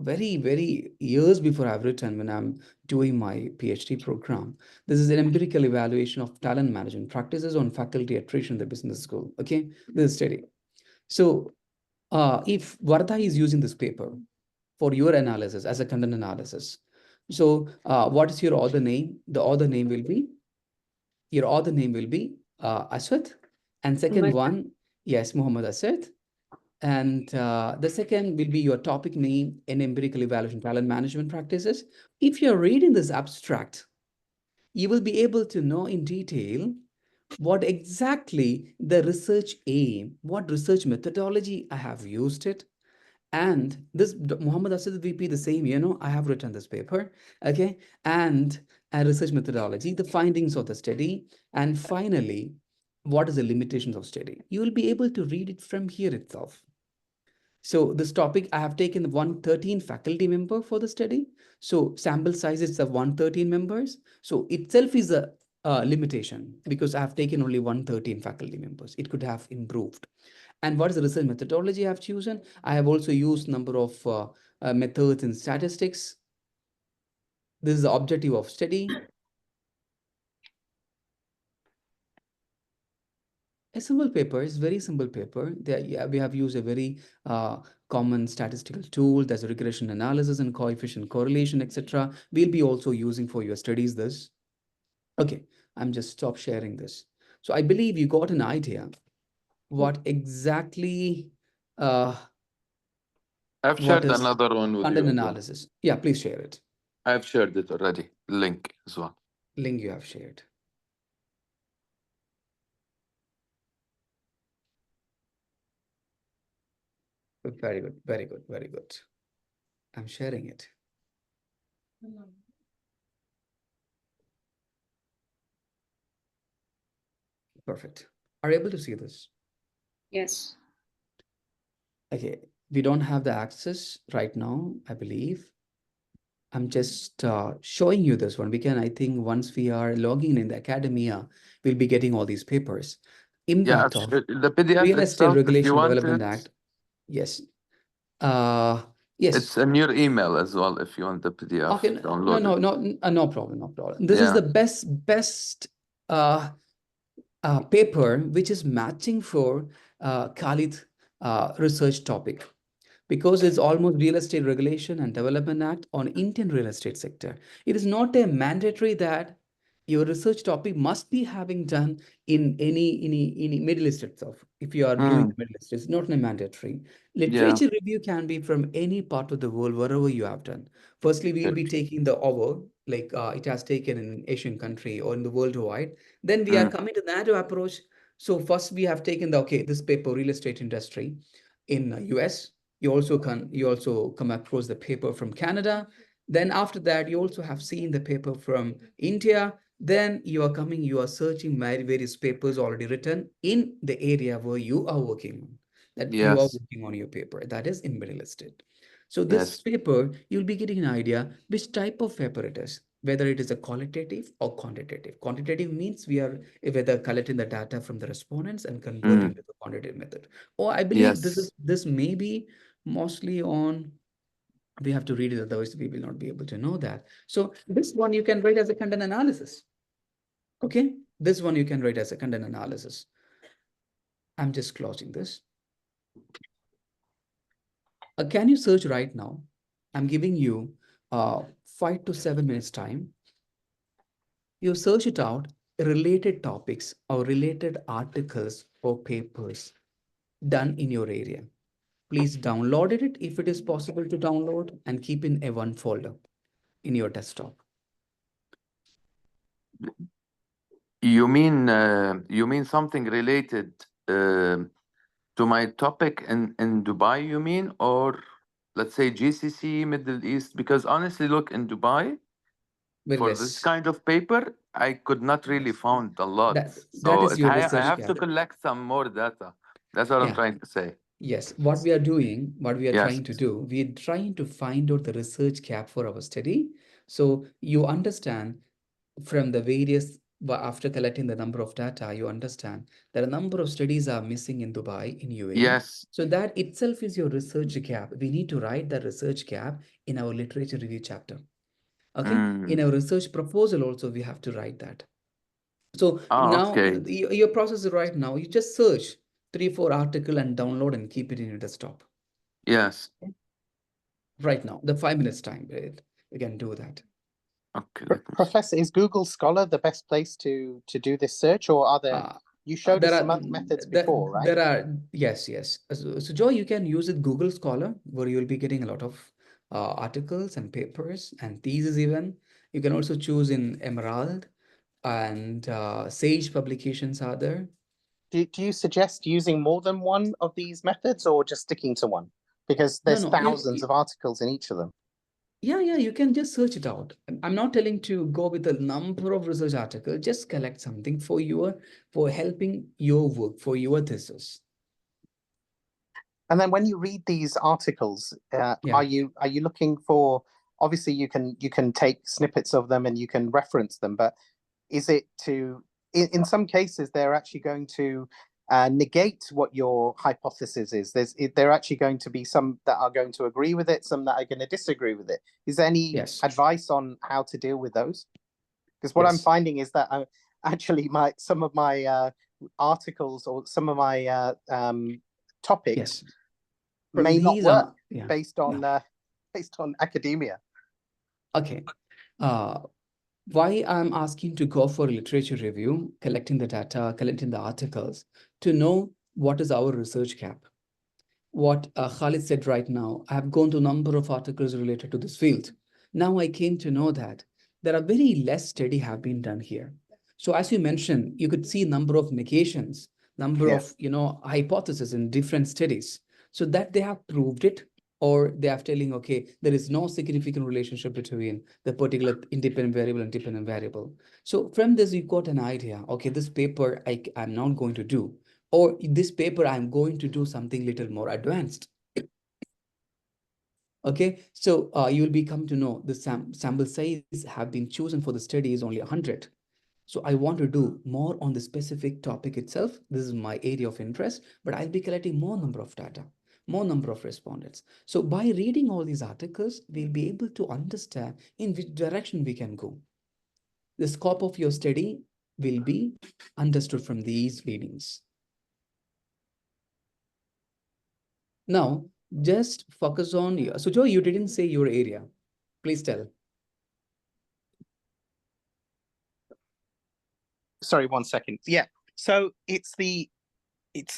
Speaker 1: very years before I've written when I'm doing my PhD program. This is an empirical evaluation of talent management practices on faculty attrition in the business school. Okay, this is study. So if Vardha is using this paper for your analysis as a content analysis, so what is your author name? The author name will be, your author name will be Aswat, and second one, yes, Muhammad Aswat. And the second will be your topic name in empirical evaluation talent management practices. If you're reading this abstract, you will be able to know in detail what exactly the research aim, what research methodology I have used it. And this Muhammad Asad VP, the same, I have written this paper, okay? And a research methodology, the findings of the study, and finally, what is the limitations of study? You will be able to read it from here itself. So this topic, I have taken 113 faculty member for the study. So sample size is of 113 members. So itself is a limitation because I have taken only 113 faculty members. It could have improved. And what is the research methodology I have chosen? I have also used number of methods in statistics. This is the objective of study. A simple paper is very simple paper. We have used a very common statistical tool. There's a regression analysis and coefficient correlation, etc. We'll be also using for your studies this. Okay, I'm just stop sharing this. So I believe you got an idea what exactly
Speaker 2: I've
Speaker 1: what
Speaker 2: shared
Speaker 1: is
Speaker 2: another one with
Speaker 1: content
Speaker 2: you as well.
Speaker 1: analysis. Yeah, please share it.
Speaker 2: I've shared it already. Link as well.
Speaker 1: Link you have shared. Very good, very good, very good. I'm sharing it. Perfect. Are you able to see this?
Speaker 5: Yes.
Speaker 1: Okay, we don't have the access right now, I believe. I'm just showing you this one. We can, I think, once we are logging in the academia, we'll be getting all these papers. Impact of
Speaker 2: The PDF
Speaker 1: Real Estate
Speaker 2: itself, if you
Speaker 1: Regulation
Speaker 2: want
Speaker 1: Development
Speaker 2: it,
Speaker 1: Act. Yes.
Speaker 2: it's
Speaker 1: Yes.
Speaker 2: in your email as well if you want the PDF
Speaker 1: Okay.
Speaker 2: downloaded.
Speaker 1: No problem. No problem. This is
Speaker 2: Yeah.
Speaker 1: the best paper which is matching for Khalid research topic, because it's almost Real Estate Regulation and Development Act on Indian real estate sector. It is not a mandatory that your research topic must be having done in any Middle East itself. If you are doing Middle East, it's not a mandatory. Literature review can be from any part of the world, wherever you have done. Firstly, we'll be taking the over, like it has taken in Asian country or in the worldwide. Then we are coming to that approach. So first we have taken the, okay, this paper, real estate industry in US. You also come across the paper from Canada. Then after that, you also have seen the paper from India. Then you are searching various papers already written in the area where you are working on. That you are working on your paper. That is in Middle Estate. So this paper, you'll be getting an idea which type of paper it is, whether it is a qualitative or quantitative. Quantitative means we are whether collecting the data from the respondents and converting to the quantitative method. Or I believe this may be mostly on, we have to read it, otherwise we will not be able to know that. So this one you can write as a content analysis. Okay, this one you can write as a content analysis. I'm just closing this. Can you search right now? I'm giving you 5 to 7 minutes time. You search it out, related topics or related articles or papers done in your area. Please download it if it is possible to download, and keep in a one folder in your desktop.
Speaker 2: You mean something related to my topic in Dubai, you mean? Or let's say GCC, Middle East? Because honestly, look, in Dubai, for this kind of paper, I could not really found a lot.
Speaker 1: That is your
Speaker 2: I
Speaker 1: research
Speaker 2: have to
Speaker 1: gap.
Speaker 2: collect some more data. That's what I'm trying to say.
Speaker 1: Yes, what we are trying to do, we're trying to find out the research gap for our study. So you understand from the various, after collecting the number of data, you understand that a number of studies are missing in Dubai, in UAE.
Speaker 2: Yes.
Speaker 1: So that itself is your research gap. We need to write that research gap in our literature review chapter. Okay. In our research proposal also, we have to write that. So now your process is right now, you just search 3-4 article and download and keep it in your desktop.
Speaker 2: Yes.
Speaker 1: Right now, the 5 minutes time, you can do that.
Speaker 8: Okay. Professor, is Google Scholar the best place to do this search, or are there? You showed us some other methods before, right?
Speaker 1: There are, yes. So Joe, you can use it Google Scholar, where you'll be getting a lot of articles and papers and theses even. You can also choose in Emerald, and Sage publications are there.
Speaker 8: Do you suggest using more than one of these methods, or just sticking to one? Because there's thousands of articles in each of them.
Speaker 1: Yeah, you can just search it out. I'm not telling to go with a number of research articles. Just collect something for helping your work, for your thesis.
Speaker 8: And then when you read these articles, are you looking for, obviously you can take snippets of them and you can reference them, but is it to, in some cases, they're actually going to negate what your hypothesis is. There are actually going to be some that are going to agree with it, some that are going to disagree with it. Is there any advice on how to deal with those? Because what I'm finding is that actually some of my articles or some of my topics may not work based on academia.
Speaker 1: Okay. Why I'm asking to go for literature review, collecting the data, collecting the articles, to know what is our research gap. What Khalid said right now, I have gone to a number of articles related to this field. Now I came to know that there are very less study have been done here. So as you mentioned, you could see number of negations, number of hypotheses in different studies. So that they have proved it, or they are telling, okay, there is no significant relationship between the particular independent variable and dependent variable. So from this, you got an idea, okay, this paper I'm not going to do, or this paper I'm going to do something little more advanced. Okay, so you will become to know the sample size have been chosen for the study is only 100. So I want to do more on the specific topic itself. This is my area of interest, but I'll be collecting more number of data, more number of respondents. So by reading all these articles, we'll be able to understand in which direction we can go. The scope of your study will be understood from these readings. Now, just focus on your, so Joe, you didn't say your area. Please tell.
Speaker 8: Sorry, 1 second. Yeah. So it's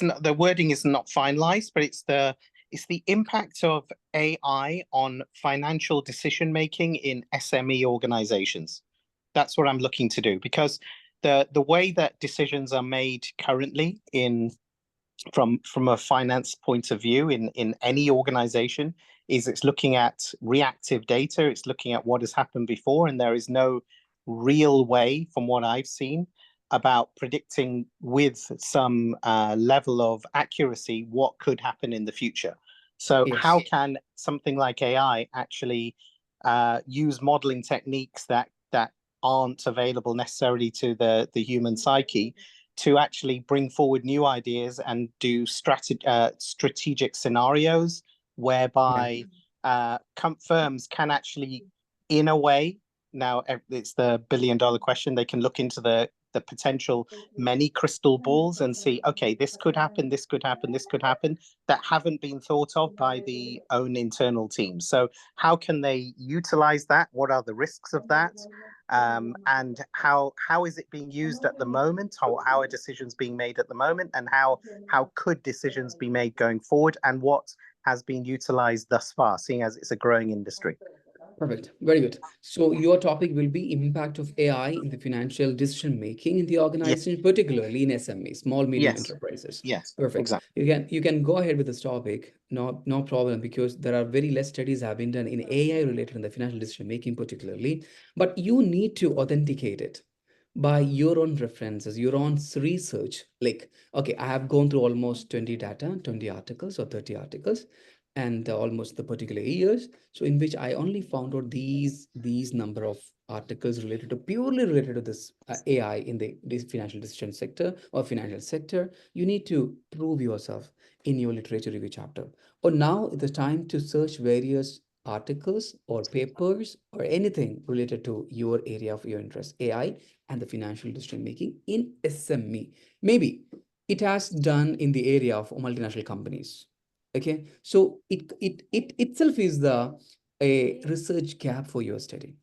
Speaker 8: not, the wording is not finalized, but it's the impact of AI on financial decision making in SME organizations. That's what I'm looking to do, because the way that decisions are made currently from a finance point of view in any organization is it's looking at reactive data, it's looking at what has happened before, and there is no real way, from what I've seen, about predicting with some level of accuracy what could happen in the future. So how can something like AI actually use modeling techniques that aren't available necessarily to the human psyche to actually bring forward new ideas and do strategic scenarios whereby firms can actually, in a way, now it's the billion-dollar question, they can look into the potential many crystal balls and see, okay, this could happen, this could happen, this could happen, that haven't been thought of by the own internal teams. So how can they utilize that? What are the risks of that? And how is it being used at the moment? How are decisions being made at the moment? And how could decisions be made going forward? And what has been utilized thus far, seeing as it's a growing industry?
Speaker 1: Perfect. Very good. So your topic will be impact of AI in the financial decision making in the organization, particularly in SMEs, small medium enterprises.
Speaker 8: Yes.
Speaker 1: Perfect.
Speaker 8: Exactly.
Speaker 1: You can go ahead with this topic. No problem, because there are very less studies have been done in AI related in the financial decision making particularly, but you need to authenticate it by your own references, your own research. Like, okay, I have gone through almost 20 articles or 30 articles, and almost the particular years, so in which I only found out these number of articles purely related to this AI in this financial decision sector or financial sector. You need to prove yourself in your literature review chapter. Or now it's the time to search various articles or papers or anything related to your area of your interest, AI and the financial decision making in SME. Maybe it has done in the area of multinational companies. Okay, so it itself is a research gap for your study.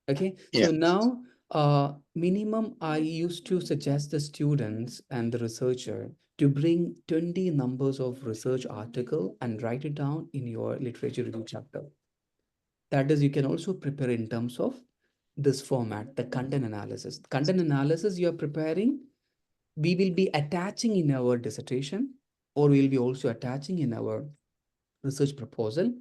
Speaker 1: Okay, so now minimum I used to suggest the students and the researcher to bring 20 numbers of research article and write it down in your literature review chapter. That is, you can also prepare in terms of this format, the content analysis. Content analysis you are preparing, we will be attaching in our dissertation, or we will be also attaching in our research proposal,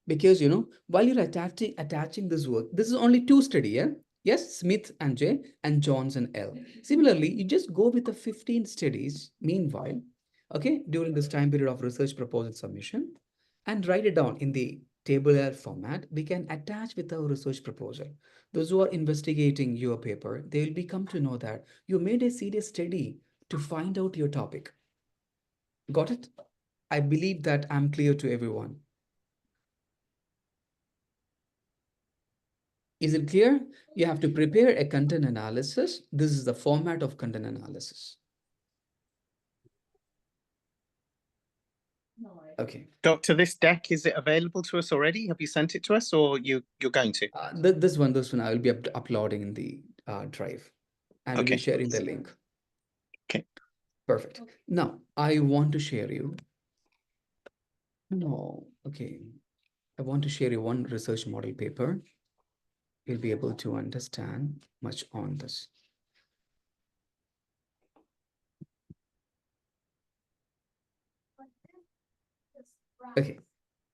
Speaker 1: because while you're attaching this work, this is only 2 study, yes, Smith and J and Johnson L. Similarly, you just go with the 15 studies meanwhile. okay, during this time period of research proposal submission, and write it down in the tabular format. We can attach with our research proposal. Those who are investigating your paper, they will become to know that you made a serious study to find out your topic. Got it? I believe that I'm clear to everyone. Is it clear? You have to prepare a content analysis. This is the format of content analysis. Okay.
Speaker 8: Doctor, this deck, is it available to us already? Have you sent it to us, or you're going to?
Speaker 1: This one I will be uploading in the drive, and we'll be
Speaker 8: Okay.
Speaker 1: sharing the link.
Speaker 8: Okay.
Speaker 1: Perfect. Now, I want to share you. No, okay. I want to share you one research model paper. You'll be able to understand much on this. Okay,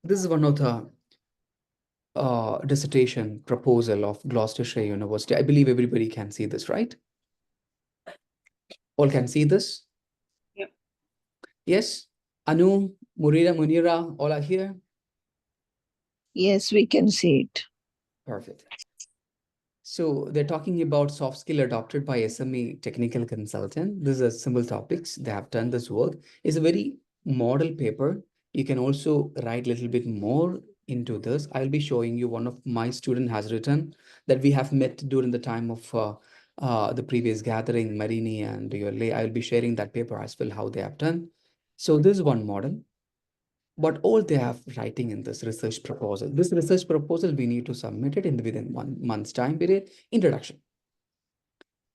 Speaker 1: this is one of the dissertation proposal of Gloucestershire University. I believe everybody can see this, right? All can see this?
Speaker 5: Yep.
Speaker 1: Yes? Anu, Munira, all are here?
Speaker 7: Yes, we can see it.
Speaker 1: Perfect. So they're talking about soft skill adopted by SME technical consultant. These are simple topics. They have done this work. It's a very model paper. You can also write a little bit more into this. I'll be showing you one of my student has written that we have met during the time of the previous gathering, Marini and Yole. I'll be sharing that paper as well, how they have done. So this is one model. But all they have writing in this research proposal. This research proposal, we need to submit it within 1 month's time period. Introduction.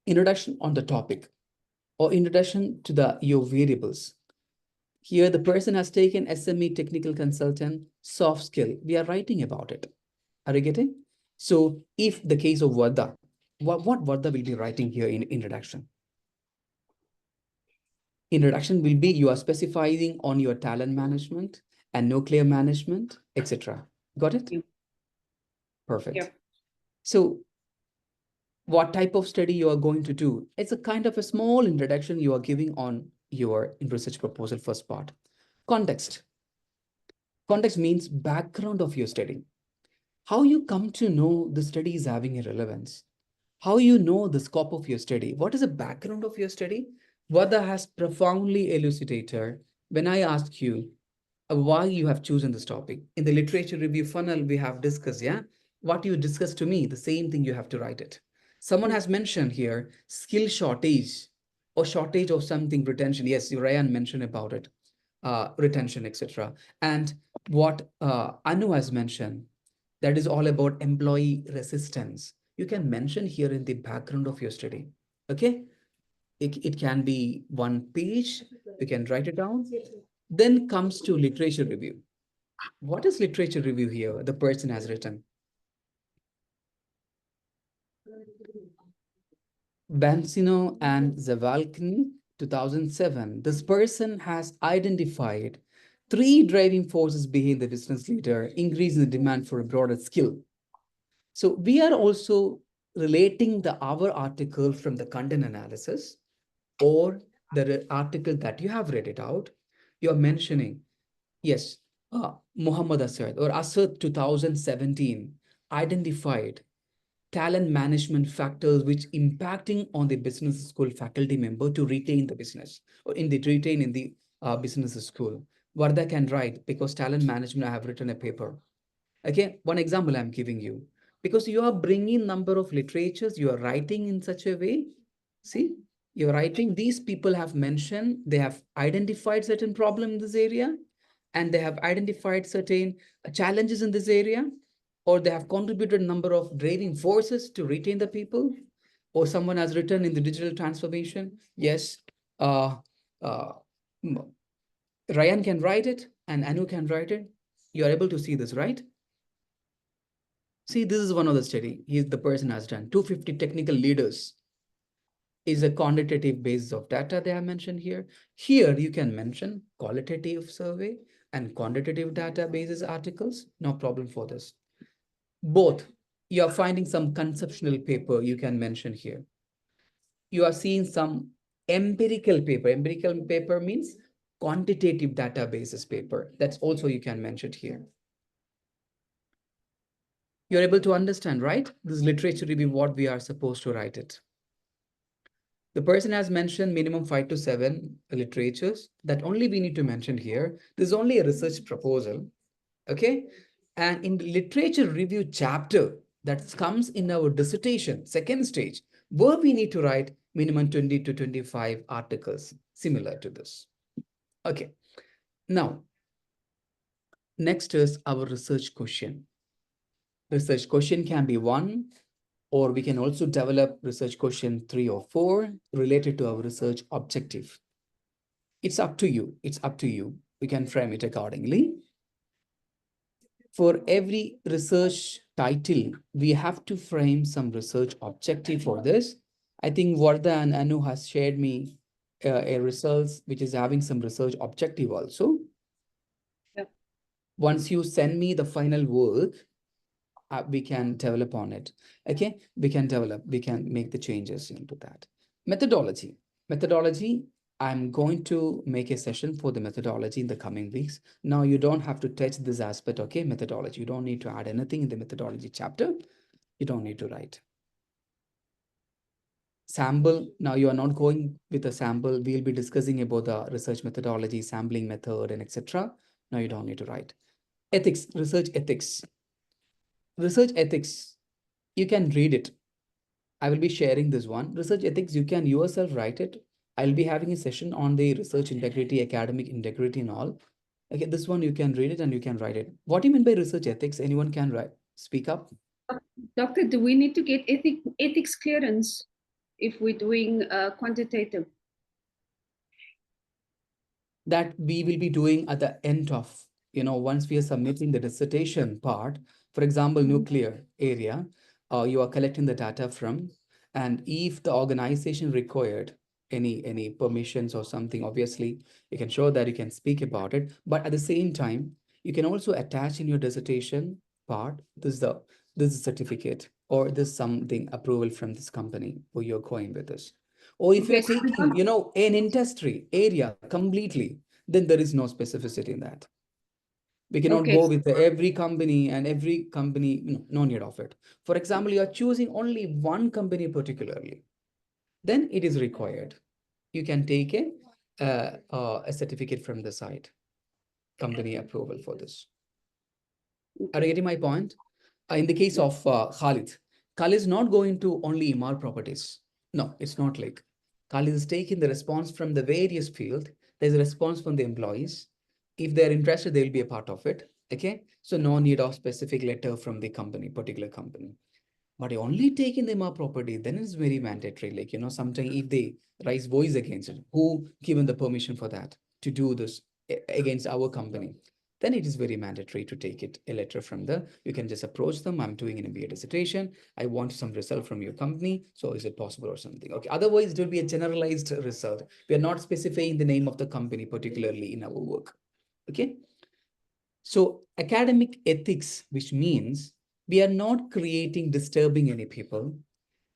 Speaker 1: Introduction on the topic or introduction to your variables. Here, the person has taken SME technical consultant, soft skill. We are writing about it. Are you getting? So if the case of Vardha, what Vardha will be writing here in introduction? Introduction will be you are specifying on your talent management and nuclear management, etc. Got it?
Speaker 5: Yep.
Speaker 1: Perfect.
Speaker 5: Yep.
Speaker 1: So what type of study you are going to do? It's a kind of a small introduction you are giving on your research proposal first part. Context. Context means background of your study. How you come to know the study is having a relevance. How you know the scope of your study. What is the background of your study? Vardha has profoundly elucidated when I asked you why you have chosen this topic. In the literature review funnel, we have discussed, yeah? What you discussed to me, the same thing you have to write it. Someone has mentioned here, skill shortage or shortage of something, retention. Yes, Ryan mentioned about it, retention, etc. And what Anu has mentioned, that is all about employee resistance. You can mention here in the background of your study, okay? It can be one page, you can write it down. Then comes to literature review. What is literature review here? The person has written. Bancino and Zavalkny, 2007. This person has identified 3 driving forces behind the business leader, increase in the demand for a broader skill. So we are also relating our article from the content analysis or the article that you have read it out. You're mentioning, yes, Muhammad Asad or Asad 2017 identified talent management factors which impacting on the business school faculty member to retain the business or retain in the business school. Vardha can write because talent management, I have written a paper. Okay, one example I'm giving you, because you are bringing number of literatures, you are writing in such a way. See, you're writing, these people have mentioned, they have identified certain problem in this area, and they have identified certain challenges in this area, or they have contributed number of driving forces to retain the people, or someone has written in the digital transformation. Yes, uh, uh, Ryan can write it and Anu can write it. You are able to see this, right? See, this is one of the study. The person has done 250 technical leaders is a quantitative basis of data they have mentioned here. Here you can mention qualitative survey and quantitative databases articles. No problem for this. Both. You are finding some conceptual paper you can mention here. You are seeing some empirical paper. Empirical paper means quantitative databases paper. That's also you can mention here. You're able to understand, right? This literature review, what we are supposed to write it. The person has mentioned minimum 5 to 7 literatures that only we need to mention here. This is only a research proposal, okay? And in the literature review chapter that comes in our dissertation, second stage, where we need to write minimum 20 to 25 articles similar to this. Okay, now, next is our research question. Research question can be 1, or we can also develop research question 3 or 4 related to our research objective. It's up to you. It's up to you. We can frame it accordingly. For every research title, we have to frame some research objective for this. I think Vardha and Anu has shared me a results which is having some research objective also.
Speaker 5: Yep.
Speaker 1: Once you send me the final work, we can develop on it. Okay, we can make the changes into that. Methodology. I'm going to make a session for the methodology in the coming weeks. Now you don't have to touch this aspect, okay? Methodology. You don't need to add anything in the methodology chapter. You don't need to write. Sample. Now you are not going with a sample. We'll be discussing about the research methodology, sampling method, and etc. Now you don't need to write. Ethics, research ethics. Research ethics, you can read it. I will be sharing this one. Research ethics, you can yourself write it. I'll be having a session on the research integrity, academic integrity and all. Okay, this one you can read it and you can write it. What do you mean by research ethics? Anyone can write? Speak up.
Speaker 5: Doctor, do we need to get ethics clearance if we're doing quantitative?
Speaker 1: That we will be doing at the end of, once we are submitting the dissertation part. For example, nuclear area, you are collecting the data from, and if the organization required any permissions or something, obviously you can show that you can speak about it. But at the same time, you can also attach in your dissertation part, this is certificate, or this something approval from this company where you're going with this. Or if you're taking, an industry area completely, then there is no specificity in that. We cannot go with every company and every company, no need of it. For example, you are choosing only one company particularly, then it is required. You can take a certificate from the site, company approval for this. Are you getting my point? In the case of Khalid is not going to only MR properties. No, it's not like. Khalid is taking the response from the various field. There's a response from the employees. If they're interested, they'll be a part of it. Okay, so no need of specific letter from the company, particular company. But you only take in the MR property, then it's very mandatory. Like, sometimes if they raise voice against it, who given the permission for that to do this against our company? Then it is very mandatory to take it a letter from you can just approach them. I'm doing an MBA dissertation. I want some result from your company. So is it possible or something? Okay. Otherwise, it will be a generalized result. We are not specifying the name of the company, particularly in our work. Okay. So academic ethics, which means we are not creating, disturbing any people.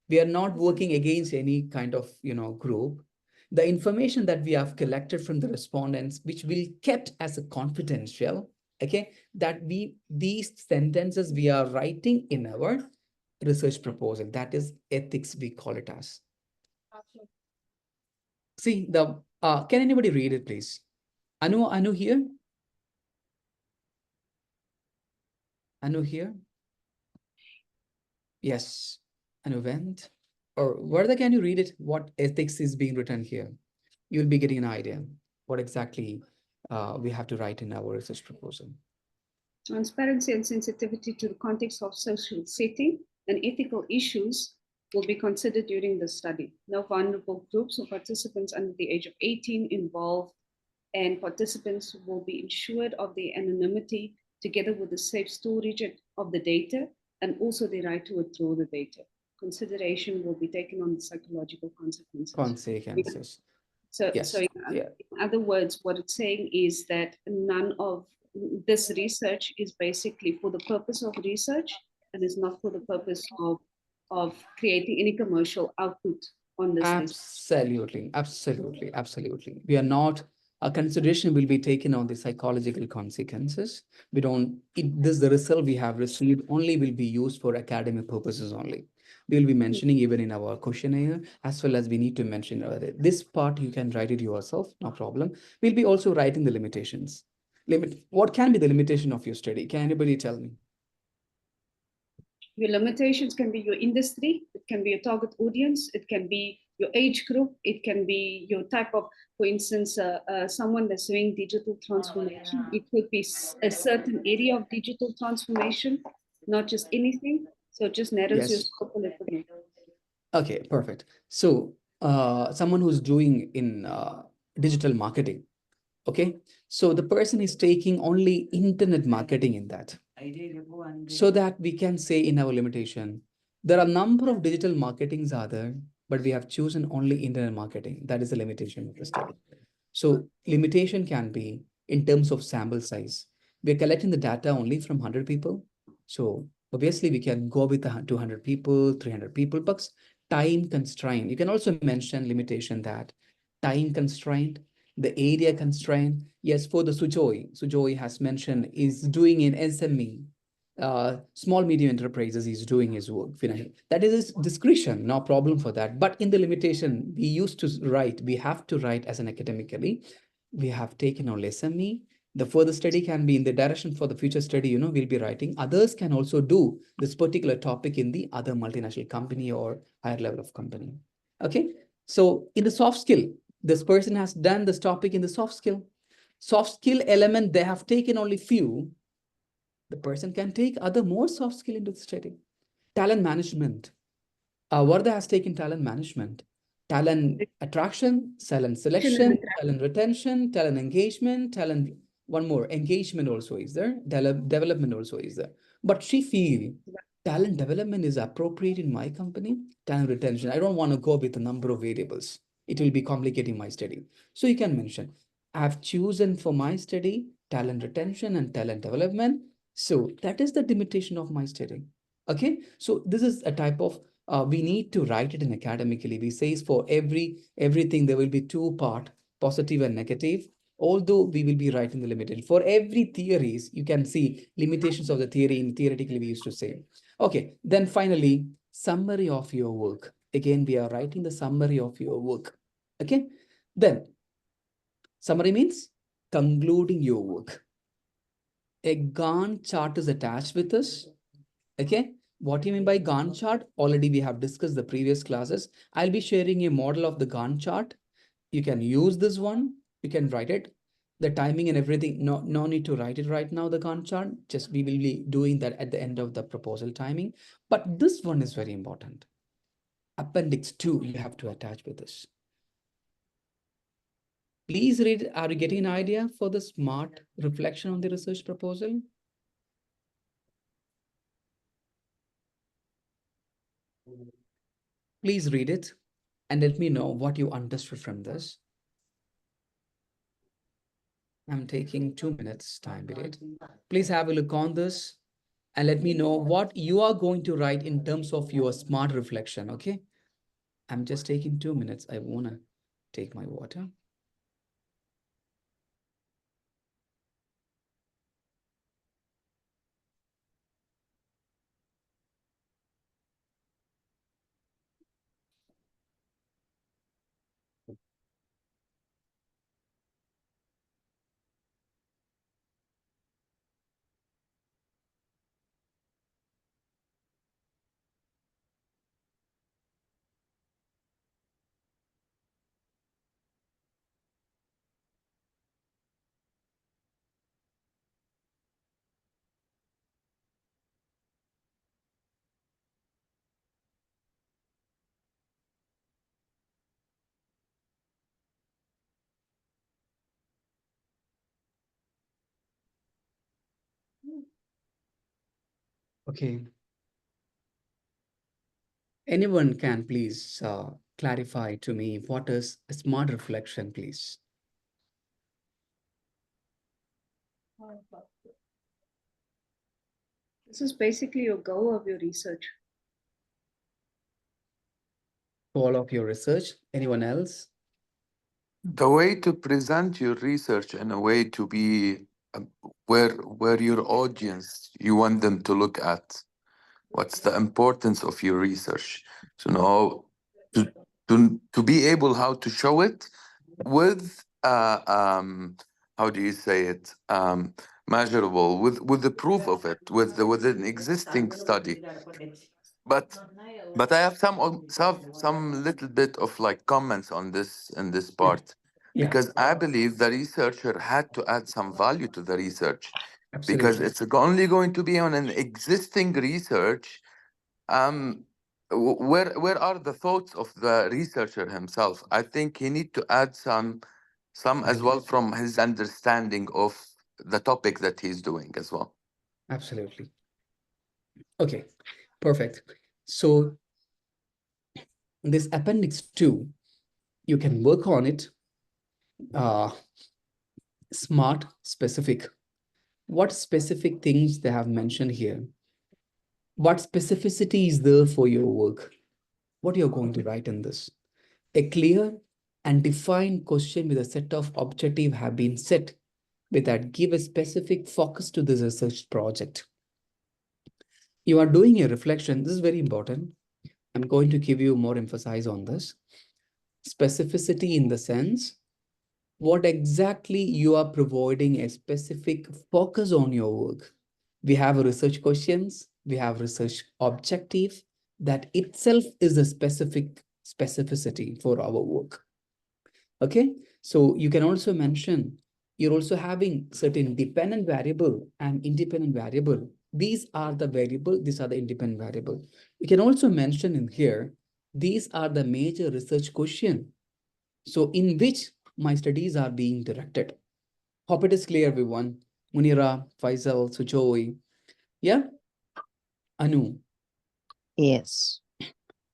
Speaker 1: We are not working against any kind of, group. The information that we have collected from the respondents, which will kept as a confidential, okay, that these sentences we are writing in our research proposal, that is ethics, we call it as. See, can anybody read it, please? Anu here? Anu here? Yes. Anu went. Or Vardha, can you read it? What ethics is being written here? You'll be getting an idea what exactly we have to write in our research proposal.
Speaker 5: Transparency and sensitivity to the context of social setting and ethical issues will be considered during the study. No vulnerable groups or participants under the age of 18 involved, and participants will be ensured of their anonymity together with the safe storage of the data and also the right to withdraw the data. Consideration will be taken on the psychological consequences. So,
Speaker 1: yes.
Speaker 5: In other words, what it's saying is that none of this research is basically for the purpose of research and is not for the purpose of creating any commercial output on this.
Speaker 1: Absolutely. We are not a consideration will be taken on the psychological consequences. We don't, the result we have received only will be used for academic purposes only. We will be mentioning even in our questionnaire, as well as we need to mention this part, you can write it yourself, no problem. We'll be also writing the limitations. What can be the limitation of your study? Can anybody tell me?
Speaker 5: Your limitations can be your industry, it can be your target audience, it can be your age group, it can be your type of, for instance, someone that's doing digital transformation. It could be a certain area of digital transformation, not just anything. So it just narrows your
Speaker 1: Yes.
Speaker 5: scope a little bit.
Speaker 1: Okay, perfect. So someone who's doing in digital marketing, okay? So the person is taking only internet marketing in that. So that we can say in our limitation, there are a number of digital marketings are there, but we have chosen only internet marketing. That is the limitation of the study. So limitation can be in terms of sample size. We're collecting the data only from 100 people. So obviously we can go with 200 people, 300 people, but time constraint. You can also mention limitation that time constraint, the area constraint. Yes, for the Sujoi has mentioned is doing in SME, small medium enterprises, he's doing his work. That is his discretion, no problem for that. But in the limitation, we used to write, we have to write as an academically, we have taken on SME. The further study can be in the direction for the future study, we'll be writing. Others can also do this particular topic in the other multinational company or higher level of company. Okay, so in the soft skill, this person has done this topic in the soft skill. Soft skill element, they have taken only few. The person can take other more soft skill into the study. Talent management. Varda has taken talent management, talent attraction, talent selection, talent retention, talent engagement, talent, one more, engagement also is there, development also is there. But she feel talent development is appropriate in my company, talent retention, I don't want to go with a number of variables. It will be complicating my study. So you can mention, I've chosen for my study, talent retention and talent development. So that is the limitation of my study. Okay, so this is a type of we need to write it in academically. We say for everything there will be two part, positive and negative. Although we will be writing the limitation for every theories, you can see limitations of the theory in theoretically we used to say. Okay, then finally summary of your work. Again, we are writing the summary of your work. Okay, then summary means concluding your work. A Gantt chart is attached with us. Okay, what do you mean by Gantt chart? Already we have discussed the previous classes. I'll be sharing a model of the Gantt chart. You can use this one. You can write it. The timing and everything, no need to write it right now, the Gantt chart. Just we will be doing that at the end of the proposal timing. But this one is very important. Appendix 2, you have to attach with this. Please read, are you getting an idea for the smart reflection on the research proposal? Please read it and let me know what you understood from this. I'm taking 2 minutes time period. Please have a look on this and let me know what you are going to write in terms of your smart reflection, okay? I'm just taking 2 minutes. I wanna take my water. Okay. Anyone can please clarify to me what is a smart reflection, please?
Speaker 5: This is basically your goal of your research.
Speaker 1: All of your research, anyone else?
Speaker 2: The way to present your research in a way to be where your audience you want them to look at. What's the importance of your research? To know to be able how to show it with how do you say it, measurable, with the proof of it, with an existing study. But I have some little bit of like comments on this in this part,
Speaker 1: Yeah,
Speaker 2: because I believe the researcher had to add some value to the research, because
Speaker 1: absolutely.
Speaker 2: it's only going to be on an existing research. Where are the thoughts of the researcher himself? I think he need to add some as well from his understanding of the topic that he's doing as well.
Speaker 1: Absolutely. Okay, perfect. So this appendix 2, you can work on it. Smart, specific. What specific things they have mentioned here? What specificity is there for your work? What you're going to write in this? A clear and defined question with a set of objective have been set with that give a specific focus to this research project. You are doing a reflection. This is very important. I'm going to give you more emphasis on this. Specificity in the sense, what exactly you are providing a specific focus on your work. We have research questions, we have research objective, that itself is a specificity for our work. Okay, so you can also mention, you're also having certain dependent variable and independent variable. These are the variable, these are the independent variable. You can also mention in here, these are the major research question. So in which my studies are being directed. Hope it is clear, everyone. Munira, Faisal, Sujoy, yeah, Anu.
Speaker 7: Yes.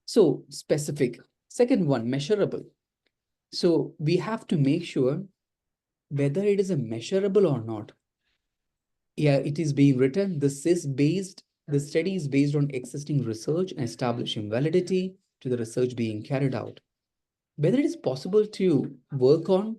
Speaker 1: So specific. Second one, measurable. So we have to make sure whether it is a measurable or not. Yeah, it is being written. The study is based on existing research and establishing validity to the research being carried out. Whether it is possible to work on,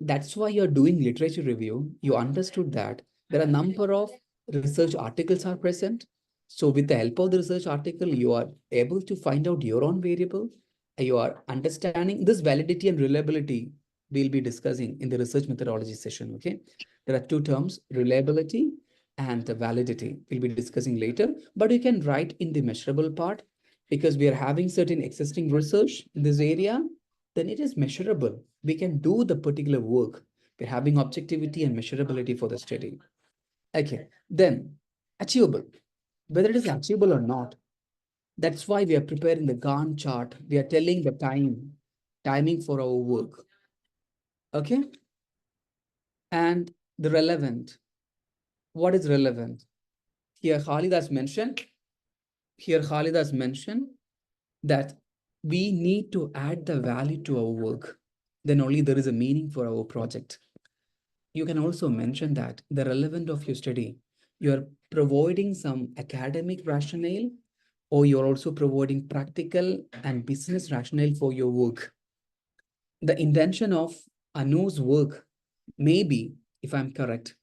Speaker 1: that's why you're doing literature review. You understood that there are a number of research articles are present. So with the help of the research article, you are able to find out your own variable. You are understanding this validity and reliability we'll be discussing in the research methodology session, okay? There are two terms, reliability and the validity. We'll be discussing later, but you can write in the measurable part because we are having certain existing research in this area, then it is measurable. We can do the particular work. We're having objectivity and measurability for the study. Okay, then achievable. Whether it is achievable or not, that's why we are preparing the Gantt chart. We are telling the timing for our work. Okay, and the relevant. What is relevant? Here Khalid has mentioned that we need to add the value to our work. Then only there is a meaning for our project. You can also mention that the relevant of your study, you're providing some academic rationale, or you're also providing practical and business rationale for your work. The intention of Anu's work may be, if I'm correct,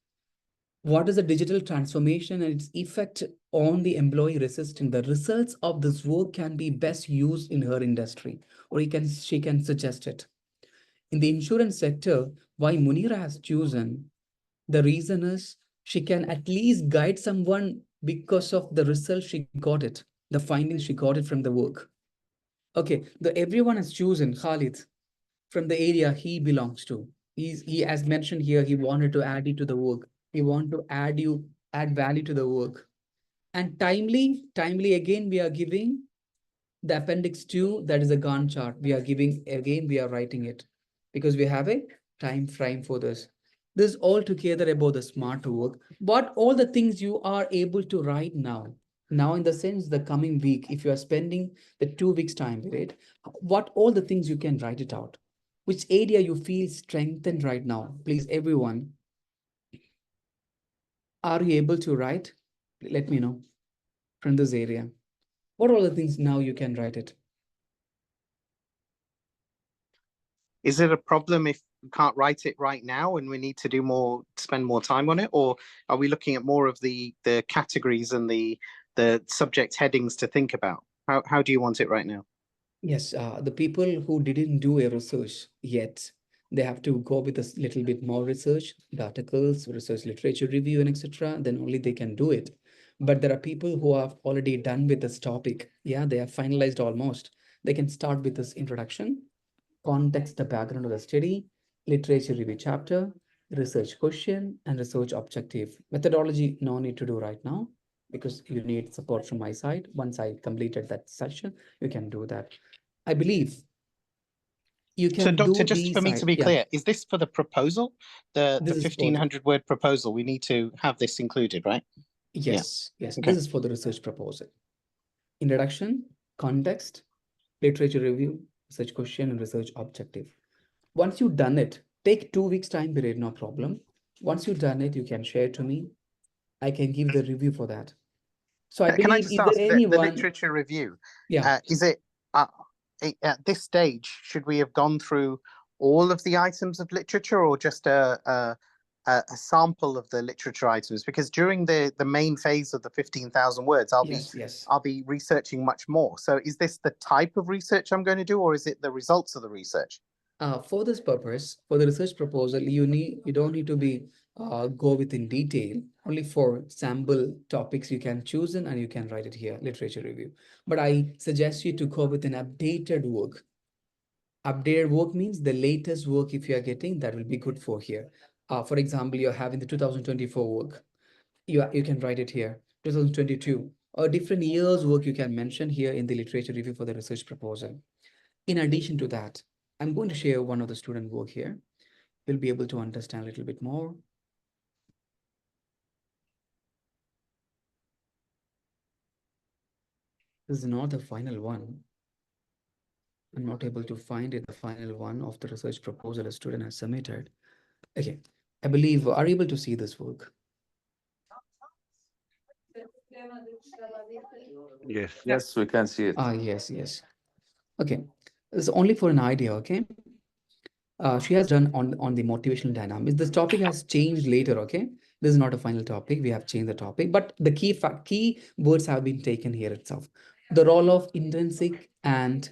Speaker 1: what is the digital transformation and its effect on the employee resistance? The results of this work can be best used in her industry, or she can suggest it. In the insurance sector, why Munira has chosen, the reason is she can at least guide someone because of the result she got it, the findings she got it from the work. Okay, everyone has chosen Khalid from the area he belongs to. He as mentioned here, he wanted to add you to the work. He want to add value to the work. And timely again, we are giving the appendix 2, that is a Gantt chart. We are giving again, we are writing it because we have a time frame for this. This is all together about the smart work. What all the things you are able to write now. Now, in the sense, the coming week, if you are spending the 2 weeks time period, what all the things you can write it out. Which area you feel strengthened right now? Please, everyone, are you able to write? Let me know from this area. What are all the things now you can write it?
Speaker 8: Is it a problem if we can't write it right now and we need to spend more time on it? Or are we looking at more of the categories and the subject headings to think about? How do you want it right now?
Speaker 1: Yes, the people who didn't do a research yet, they have to go with a little bit more research, the articles, research literature review, and etc. Then only they can do it. But there are people who have already done with this topic. Yeah, they have finalized almost. They can start with this introduction, context, the background of the study, literature review chapter, research question, and research objective. Methodology, no need to do right now because you need support from my side. Once I completed that session, you can do that. I believe you
Speaker 8: So,
Speaker 1: can
Speaker 8: Doctor,
Speaker 1: do
Speaker 8: just for me to
Speaker 1: these.
Speaker 8: be clear, is this for the proposal, the
Speaker 1: This is for the-
Speaker 8: 1,500 word proposal? We need to have this included, right?
Speaker 1: Yes, yes.
Speaker 8: Okay.
Speaker 1: This is for the research proposal. Introduction, context, literature review, research question, and research objective. Once you've done it, take 2 weeks time period, no problem. Once you've done it, you can share to me. I can give the review for that. So I
Speaker 8: Can I
Speaker 1: believe,
Speaker 8: just
Speaker 1: is there
Speaker 8: ask the
Speaker 1: anyone?
Speaker 8: literature review?
Speaker 1: Yeah.
Speaker 8: Is it at this stage, should we have gone through all of the items of literature or just a sample of the literature items? Because during the main phase of the 15,000 words, I'll be researching much more. So is this the type of research I'm going to do, or is it the results of the research?
Speaker 1: For this purpose, for the research proposal, you don't need to be go within detail. Only for sample topics you can choose and you can write it here, literature review. But I suggest you to go with an updated work. Updated work means the latest work if you are getting, that will be good for here. For example, you're having the 2024 work. You can write it here, 2022, or different years work you can mention here in the literature review for the research proposal. In addition to that, I'm going to share one of the student work here. You'll be able to understand a little bit more. This is not the final one. I'm not able to find it, the final one of the research proposal a student has submitted. Okay, I believe, are you able to see this work?
Speaker 3: Yes.
Speaker 2: Yes, we can see it.
Speaker 1: Yes, yes. Okay, this is only for an idea, okay? She has done on the motivational dynamics. This topic has changed later, okay? This is not a final topic. We have changed the topic, but the key words have been taken here itself. The role of intrinsic and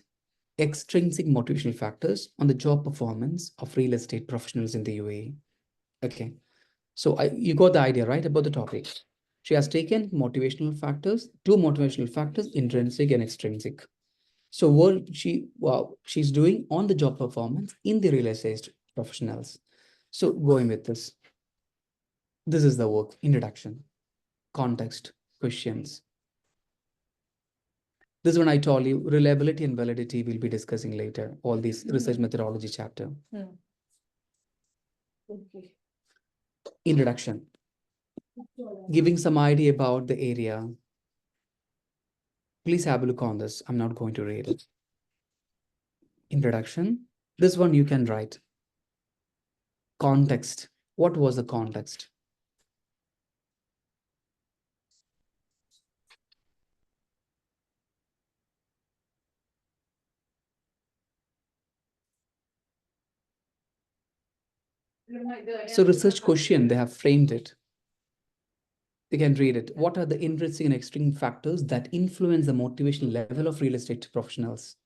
Speaker 1: extrinsic motivational factors on the job performance of real estate professionals in the UAE. Okay, so you got the idea, right, about the topic. She has taken motivational factors, two motivational factors, intrinsic and extrinsic. So what she's doing on the job performance in the real estate professionals. So going with this is the work: introduction, context, questions. This one I told you, reliability and validity we'll be discussing later, all these research methodology chapter.
Speaker 6: Okay.
Speaker 1: Introduction, giving some idea about the area. Please have a look on this. I'm not going to read it. Introduction. This one you can write. Context. What was the context? So research question, they have framed it. You can read it. What are the intrinsic and extrinsic factors that influence the motivational level of real estate professionals?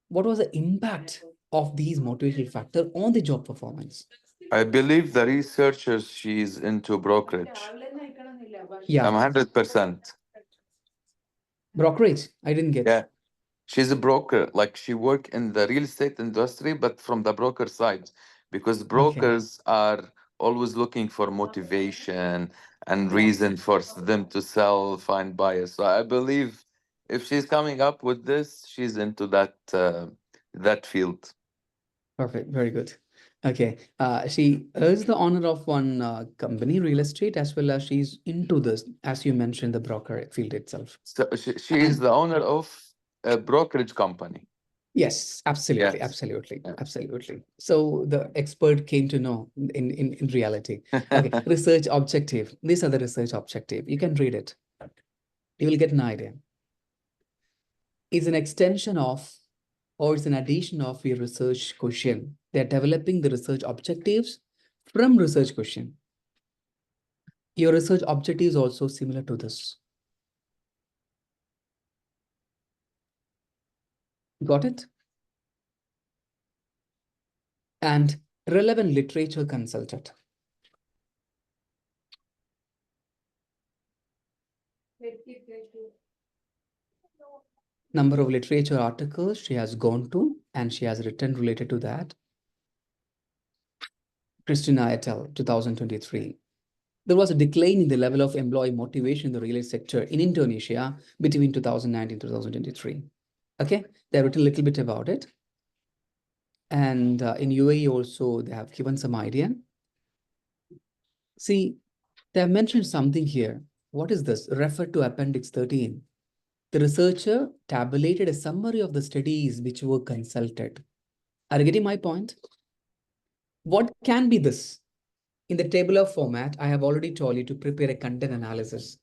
Speaker 1: What was the impact of these motivational factors on the job performance?
Speaker 2: I believe the researcher, she's into brokerage.
Speaker 1: Yeah.
Speaker 2: I'm 100%.
Speaker 1: Brokerage, I didn't get.
Speaker 2: Yeah. She's a broker, like she work in the real estate industry, but from the broker side, because brokers are always looking for motivation and reason for them to sell, find buyers. So I believe if she's coming up with this, she's into that field.
Speaker 1: Perfect, very good. Okay, she is the owner of one company, real estate, as well as she's into this, as you mentioned, the broker field itself.
Speaker 2: So she is the owner of a brokerage company.
Speaker 1: Yes, absolutely,
Speaker 2: Yes.
Speaker 1: absolutely,
Speaker 2: Yeah.
Speaker 1: absolutely. So the expert came to know in reality. Okay, research objective. These are the research objective. You can read it. You will get an idea. It's an extension of or it's an addition of your research question. They're developing the research objectives from research question. Your research objective is also similar to this. Got it? And relevant literature consulted. Number of literature articles she has gone to and she has written related to that. Christina et al., 2023. There was a decline in the level of employee motivation in the real estate sector in Indonesia between 2019 and 2023. Okay, they have written a little bit about it. And in UAE also, they have given some idea. See, they have mentioned something here. What is this? Refer to Appendix 13. The researcher tabulated a summary of the studies which were consulted. Are you getting my point? What can be this? In the tabular format, I have already told you to prepare a content analysis.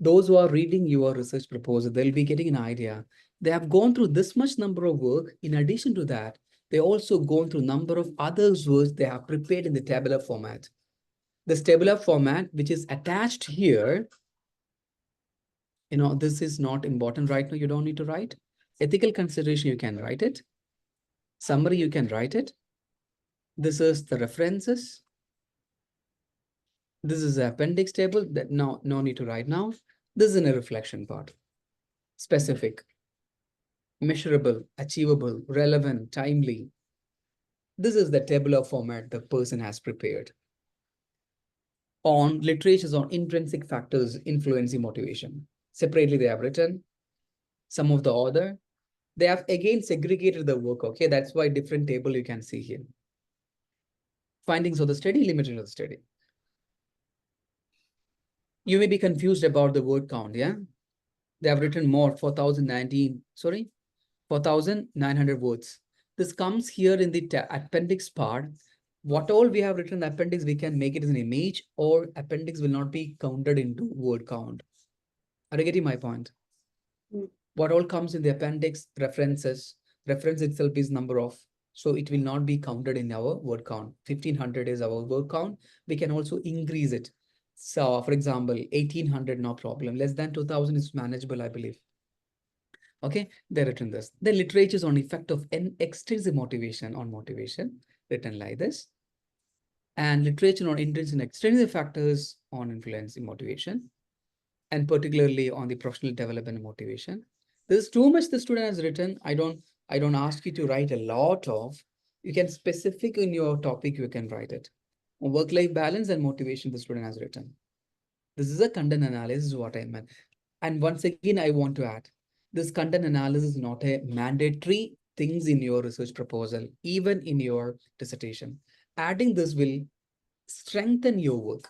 Speaker 1: Those who are reading your research proposal, they'll be getting an idea. They have gone through this much number of work. In addition to that, they also gone through number of others works they have prepared in the tabular format. This tabular format, which is attached here, this is not important right now. You don't need to write. Ethical consideration, you can write it. Summary, you can write it. This is the references. This is the appendix table that no need to write now. This is in a reflection part. Specific, measurable, achievable, relevant, timely. This is the tabular format the person has prepared. On literatures on intrinsic factors influencing motivation. Separately, they have written some of the order. They have again segregated the work. Okay, that's why different table you can see here. Findings of the study, limited of the study. You may be confused about the word count, yeah? They have written more, 4,900 words. This comes here in the appendix part. What all we have written in the appendix, we can make it as an image, or appendix will not be counted into word count. Are you getting my point? What all comes in the appendix, references, reference itself is number of, so it will not be counted in our word count. 1,500 is our word count. We can also increase it. So for example, 1,800, no problem. Less than 2,000 is manageable, I believe. Okay, they written this. The literature is on effect of an extrinsic motivation on motivation, written like this. And literature on intrinsic and extrinsic factors on influencing motivation, and particularly on the professional development and motivation. There's too much the student has written. I don't ask you to write a lot of. You can specific in your topic, you can write it. On work-life balance and motivation, the student has written. This is a content analysis, what I meant. And once again, I want to add, this content analysis is not a mandatory things in your research proposal, even in your dissertation. Adding this will strengthen your work.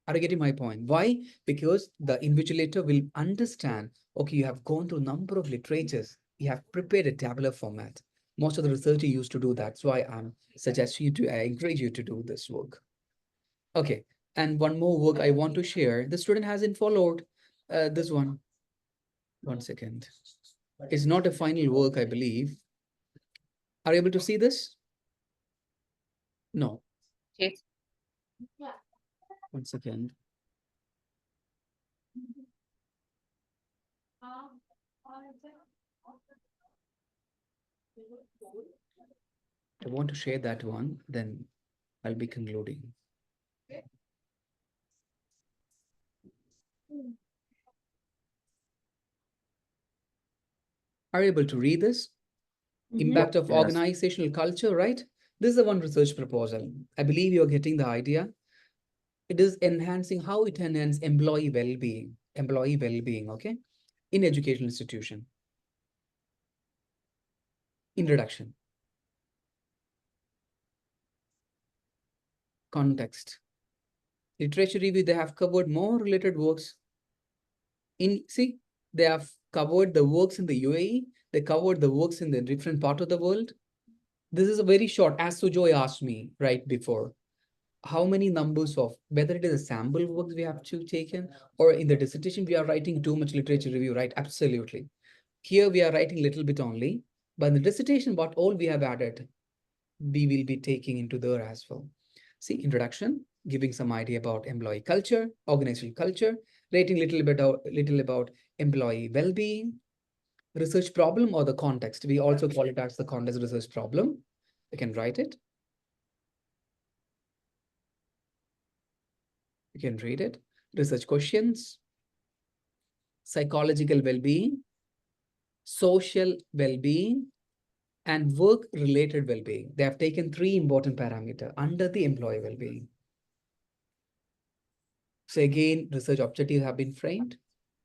Speaker 1: Are you getting my point? Why? Because the invigilator will understand, okay, you have gone through a number of literatures. You have prepared a tabular format. Most of the researchers used to do that. That's why I'm suggesting you to, I encourage you to do this work. Okay. And one more work I want to share. The student hasn't followed this one. 1 second. It's not a final work, I believe. Are you able to see this? No.
Speaker 5: Yes.
Speaker 1: 1 second. I want to share that one, then I'll be concluding. Are you able to read this? Impact of organizational culture, right? This is the one research proposal. I believe you're getting the idea. It is enhancing how it enhances employee well-being, okay, in educational institution. Introduction. Context. Literature review, they have covered more related works. They have covered the works in the UAE. They covered the works in the different part of the world. This is a very short, as Sujoy asked me right before, how many numbers of, whether it is a sample works we have to taken, or in the dissertation we are writing too much literature review, right? Absolutely. Here we are writing little bit only. But the dissertation, what all we have added, we will be taking into there as well. See, introduction, giving some idea about employee culture, organizational culture, rating little about employee well-being, research problem or the context. We also call it as the context research problem. You can write it. You can read it. Research questions, psychological well-being, social well-being, and work-related well-being. They have taken 3 important parameters under the employee well-being. So again, research objectives have been framed.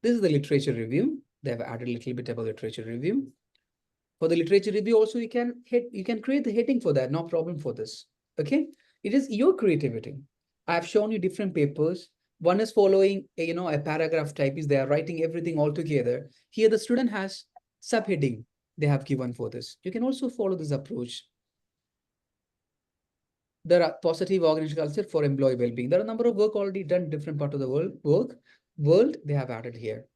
Speaker 1: This is the literature review. They have added a little bit about literature review. For the literature review, also you can create the heading for that, no problem for this. Okay, it is your creativity. I have shown you different papers. One is following a paragraph type, is they are writing everything all together. Here the student has subheading they have given for this. You can also follow this approach. There are positive organizational culture for employee well-being. There are a number of work already done different part of the world they have added here.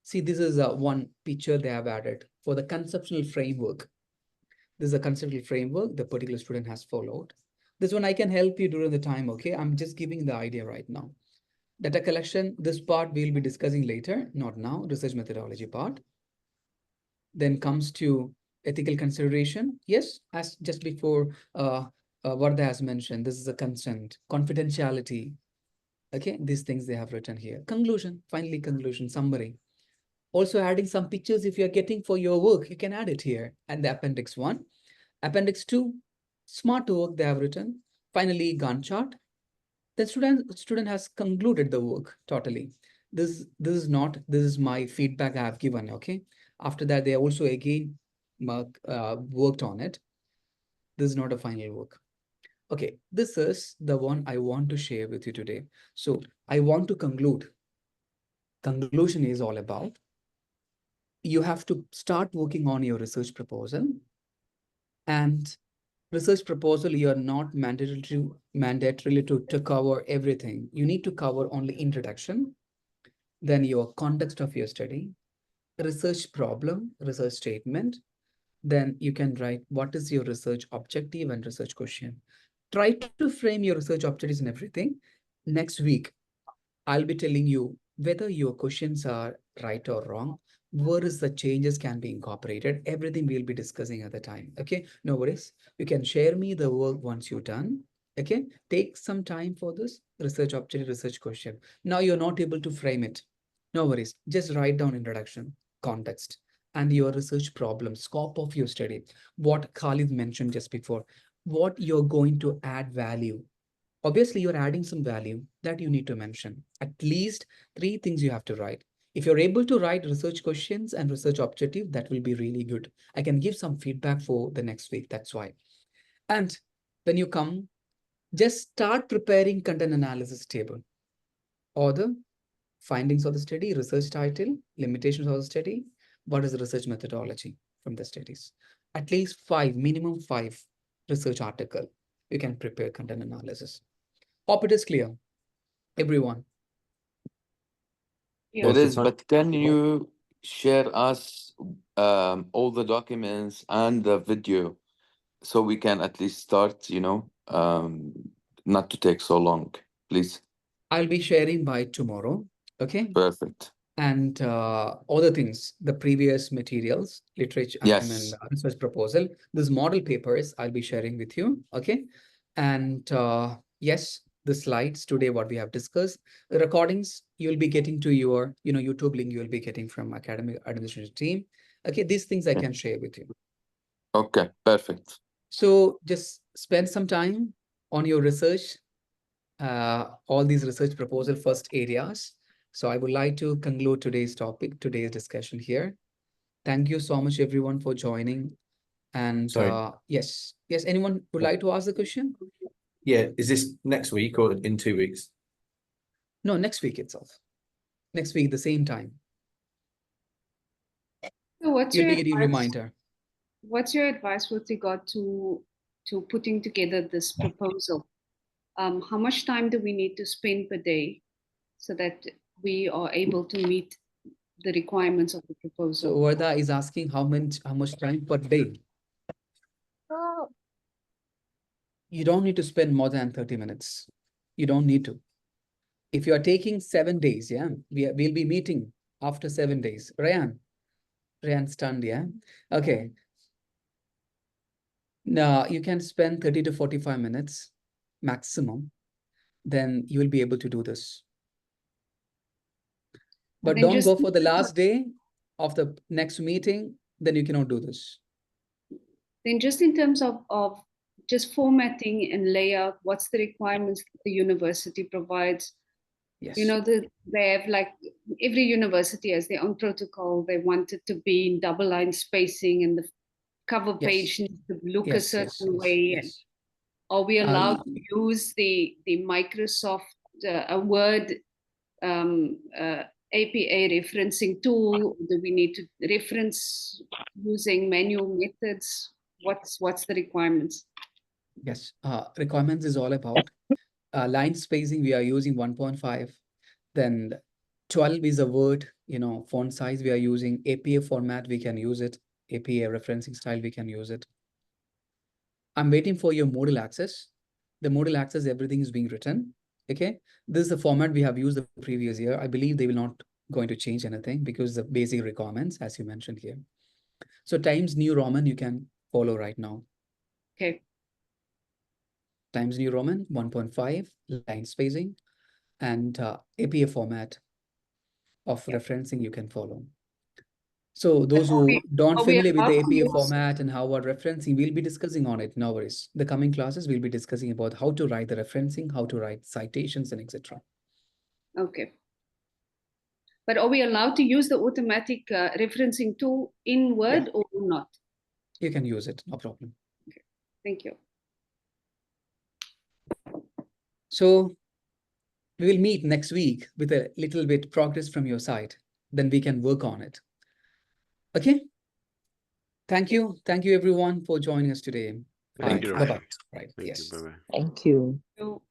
Speaker 1: See, this is one picture they have added for the conceptual framework. This is a conceptual framework the particular student has followed. This one I can help you during the time, okay? I'm just giving the idea right now. Data collection, this part we'll be discussing later, not now, research methodology part. Then comes to ethical consideration. Yes, as just before Vardha has mentioned, this is a consent, confidentiality. Okay, these things they have written here. Conclusion, finally conclusion, summary. Also adding some pictures if you're getting for your work, you can add it here. And the appendix 1. Appendix 2, smart work they have written. Finally, Gantt chart. The student has concluded the work totally. This is my feedback I have given, okay? After that, they also again worked on it. This is not a final work. Okay, this is the one I want to share with you today. So I want to conclude. Conclusion is all about you have to start working on your research proposal. And research proposal, you are not mandatorily to cover everything. You need to cover only introduction, then your context of your study, research problem, research statement. Then you can write what is your research objective and research question. Try to frame your research objectives and everything. Next week, I'll be telling you whether your questions are right or wrong, where is the changes can be incorporated. Everything we'll be discussing at the time. Okay, no worries. You can share me the work once you're done. Okay, take some time for this research objective, research question. Now you're not able to frame it. No worries. Just write down introduction, context, and your research problem, scope of your study. What Khalid mentioned just before, what you're going to add value. Obviously, you're adding some value that you need to mention. At least 3 things you have to write. If you're able to write research questions and research objective, that will be really good. I can give some feedback for the next week. That's why. And when you come, just start preparing content analysis table. Author, findings of the study, research title, limitations of the study, what is the research methodology from the studies. At least 5, minimum 5 research article. You can prepare content analysis. Hope it is clear, everyone.
Speaker 5: Yeah.
Speaker 2: It is, but can you share us all the documents and the video so we can at least start, not to take so long, please?
Speaker 1: I'll be sharing by tomorrow. Okay.
Speaker 2: Perfect.
Speaker 1: And other things, the previous materials, literature,
Speaker 2: Yes.
Speaker 1: research proposal, these model papers I'll be sharing with you. Okay. And yes, the slides today, what we have discussed, the recordings you'll be getting to your, YouTube link you'll be getting from academic administration team. Okay, these things I can share with you.
Speaker 2: Okay, perfect.
Speaker 1: So just spend some time on your research, all these research proposal first areas. So I would like to conclude today's topic, today's discussion here. Thank you so much, everyone, for joining. And yes, anyone would like to ask the question?
Speaker 4: Yeah, is this next week or in 2 weeks?
Speaker 1: No, next week itself. Next week, the same time.
Speaker 5: So what's
Speaker 1: You'll
Speaker 5: your
Speaker 1: be getting a
Speaker 5: advice?
Speaker 1: reminder.
Speaker 5: What's your advice with regard to putting together this proposal? How much time do we need to spend per day so that we are able to meet the requirements of the
Speaker 1: So
Speaker 5: proposal?
Speaker 1: Vardha is asking how much time per day? You don't need to spend more than 30 minutes. You don't need to. If you are taking 7 days, yeah, we'll be meeting after 7 days. Ryan stunned, yeah? Okay. Now you can spend 30 to 45 minutes maximum. Then you will be able to do this. But don't go for the last day of the next meeting, then you cannot do this.
Speaker 5: Then just in terms of just formatting and layout, what's the requirements that the university provides?
Speaker 1: Yes.
Speaker 5: You know, they have like, every university has their own protocol. They want it to be in double line spacing and the cover page needs to look a certain way. And are we allowed to use the Microsoft Word APA referencing tool? Do we need to reference using manual methods? What's the requirements?
Speaker 1: Yes, requirements is all about line spacing. We are using 1.5. Then 12 is a word, font size. We are using APA format. We can use it. APA referencing style, we can use it. I'm waiting for your modal access. The modal access, everything is being written. Okay, this is the format we have used the previous year. I believe they will not going to change anything because the basic requirements, as you mentioned here. So Times New Roman, you can follow right now.
Speaker 5: Okay.
Speaker 1: Times New Roman 1.5 line spacing and APA format of referencing you can follow. So those who don't familiar with the APA format and how about referencing, we'll be discussing on it. No worries. The coming classes, we'll be discussing about how to write the referencing, how to write citations and etc.
Speaker 5: Okay. But are we allowed to use the automatic referencing tool in Word or not?
Speaker 1: You can use it, no problem.
Speaker 5: Okay. Thank you.
Speaker 1: So we will meet next week with a little bit progress from your side. Then we can work on it. Okay. Thank you. Thank you everyone for joining us today.
Speaker 3: Thank you.
Speaker 1: Bye-bye. Right.
Speaker 3: Thank
Speaker 1: Yes.
Speaker 3: you. Bye-bye.
Speaker 7: Thank you.
Speaker 5: So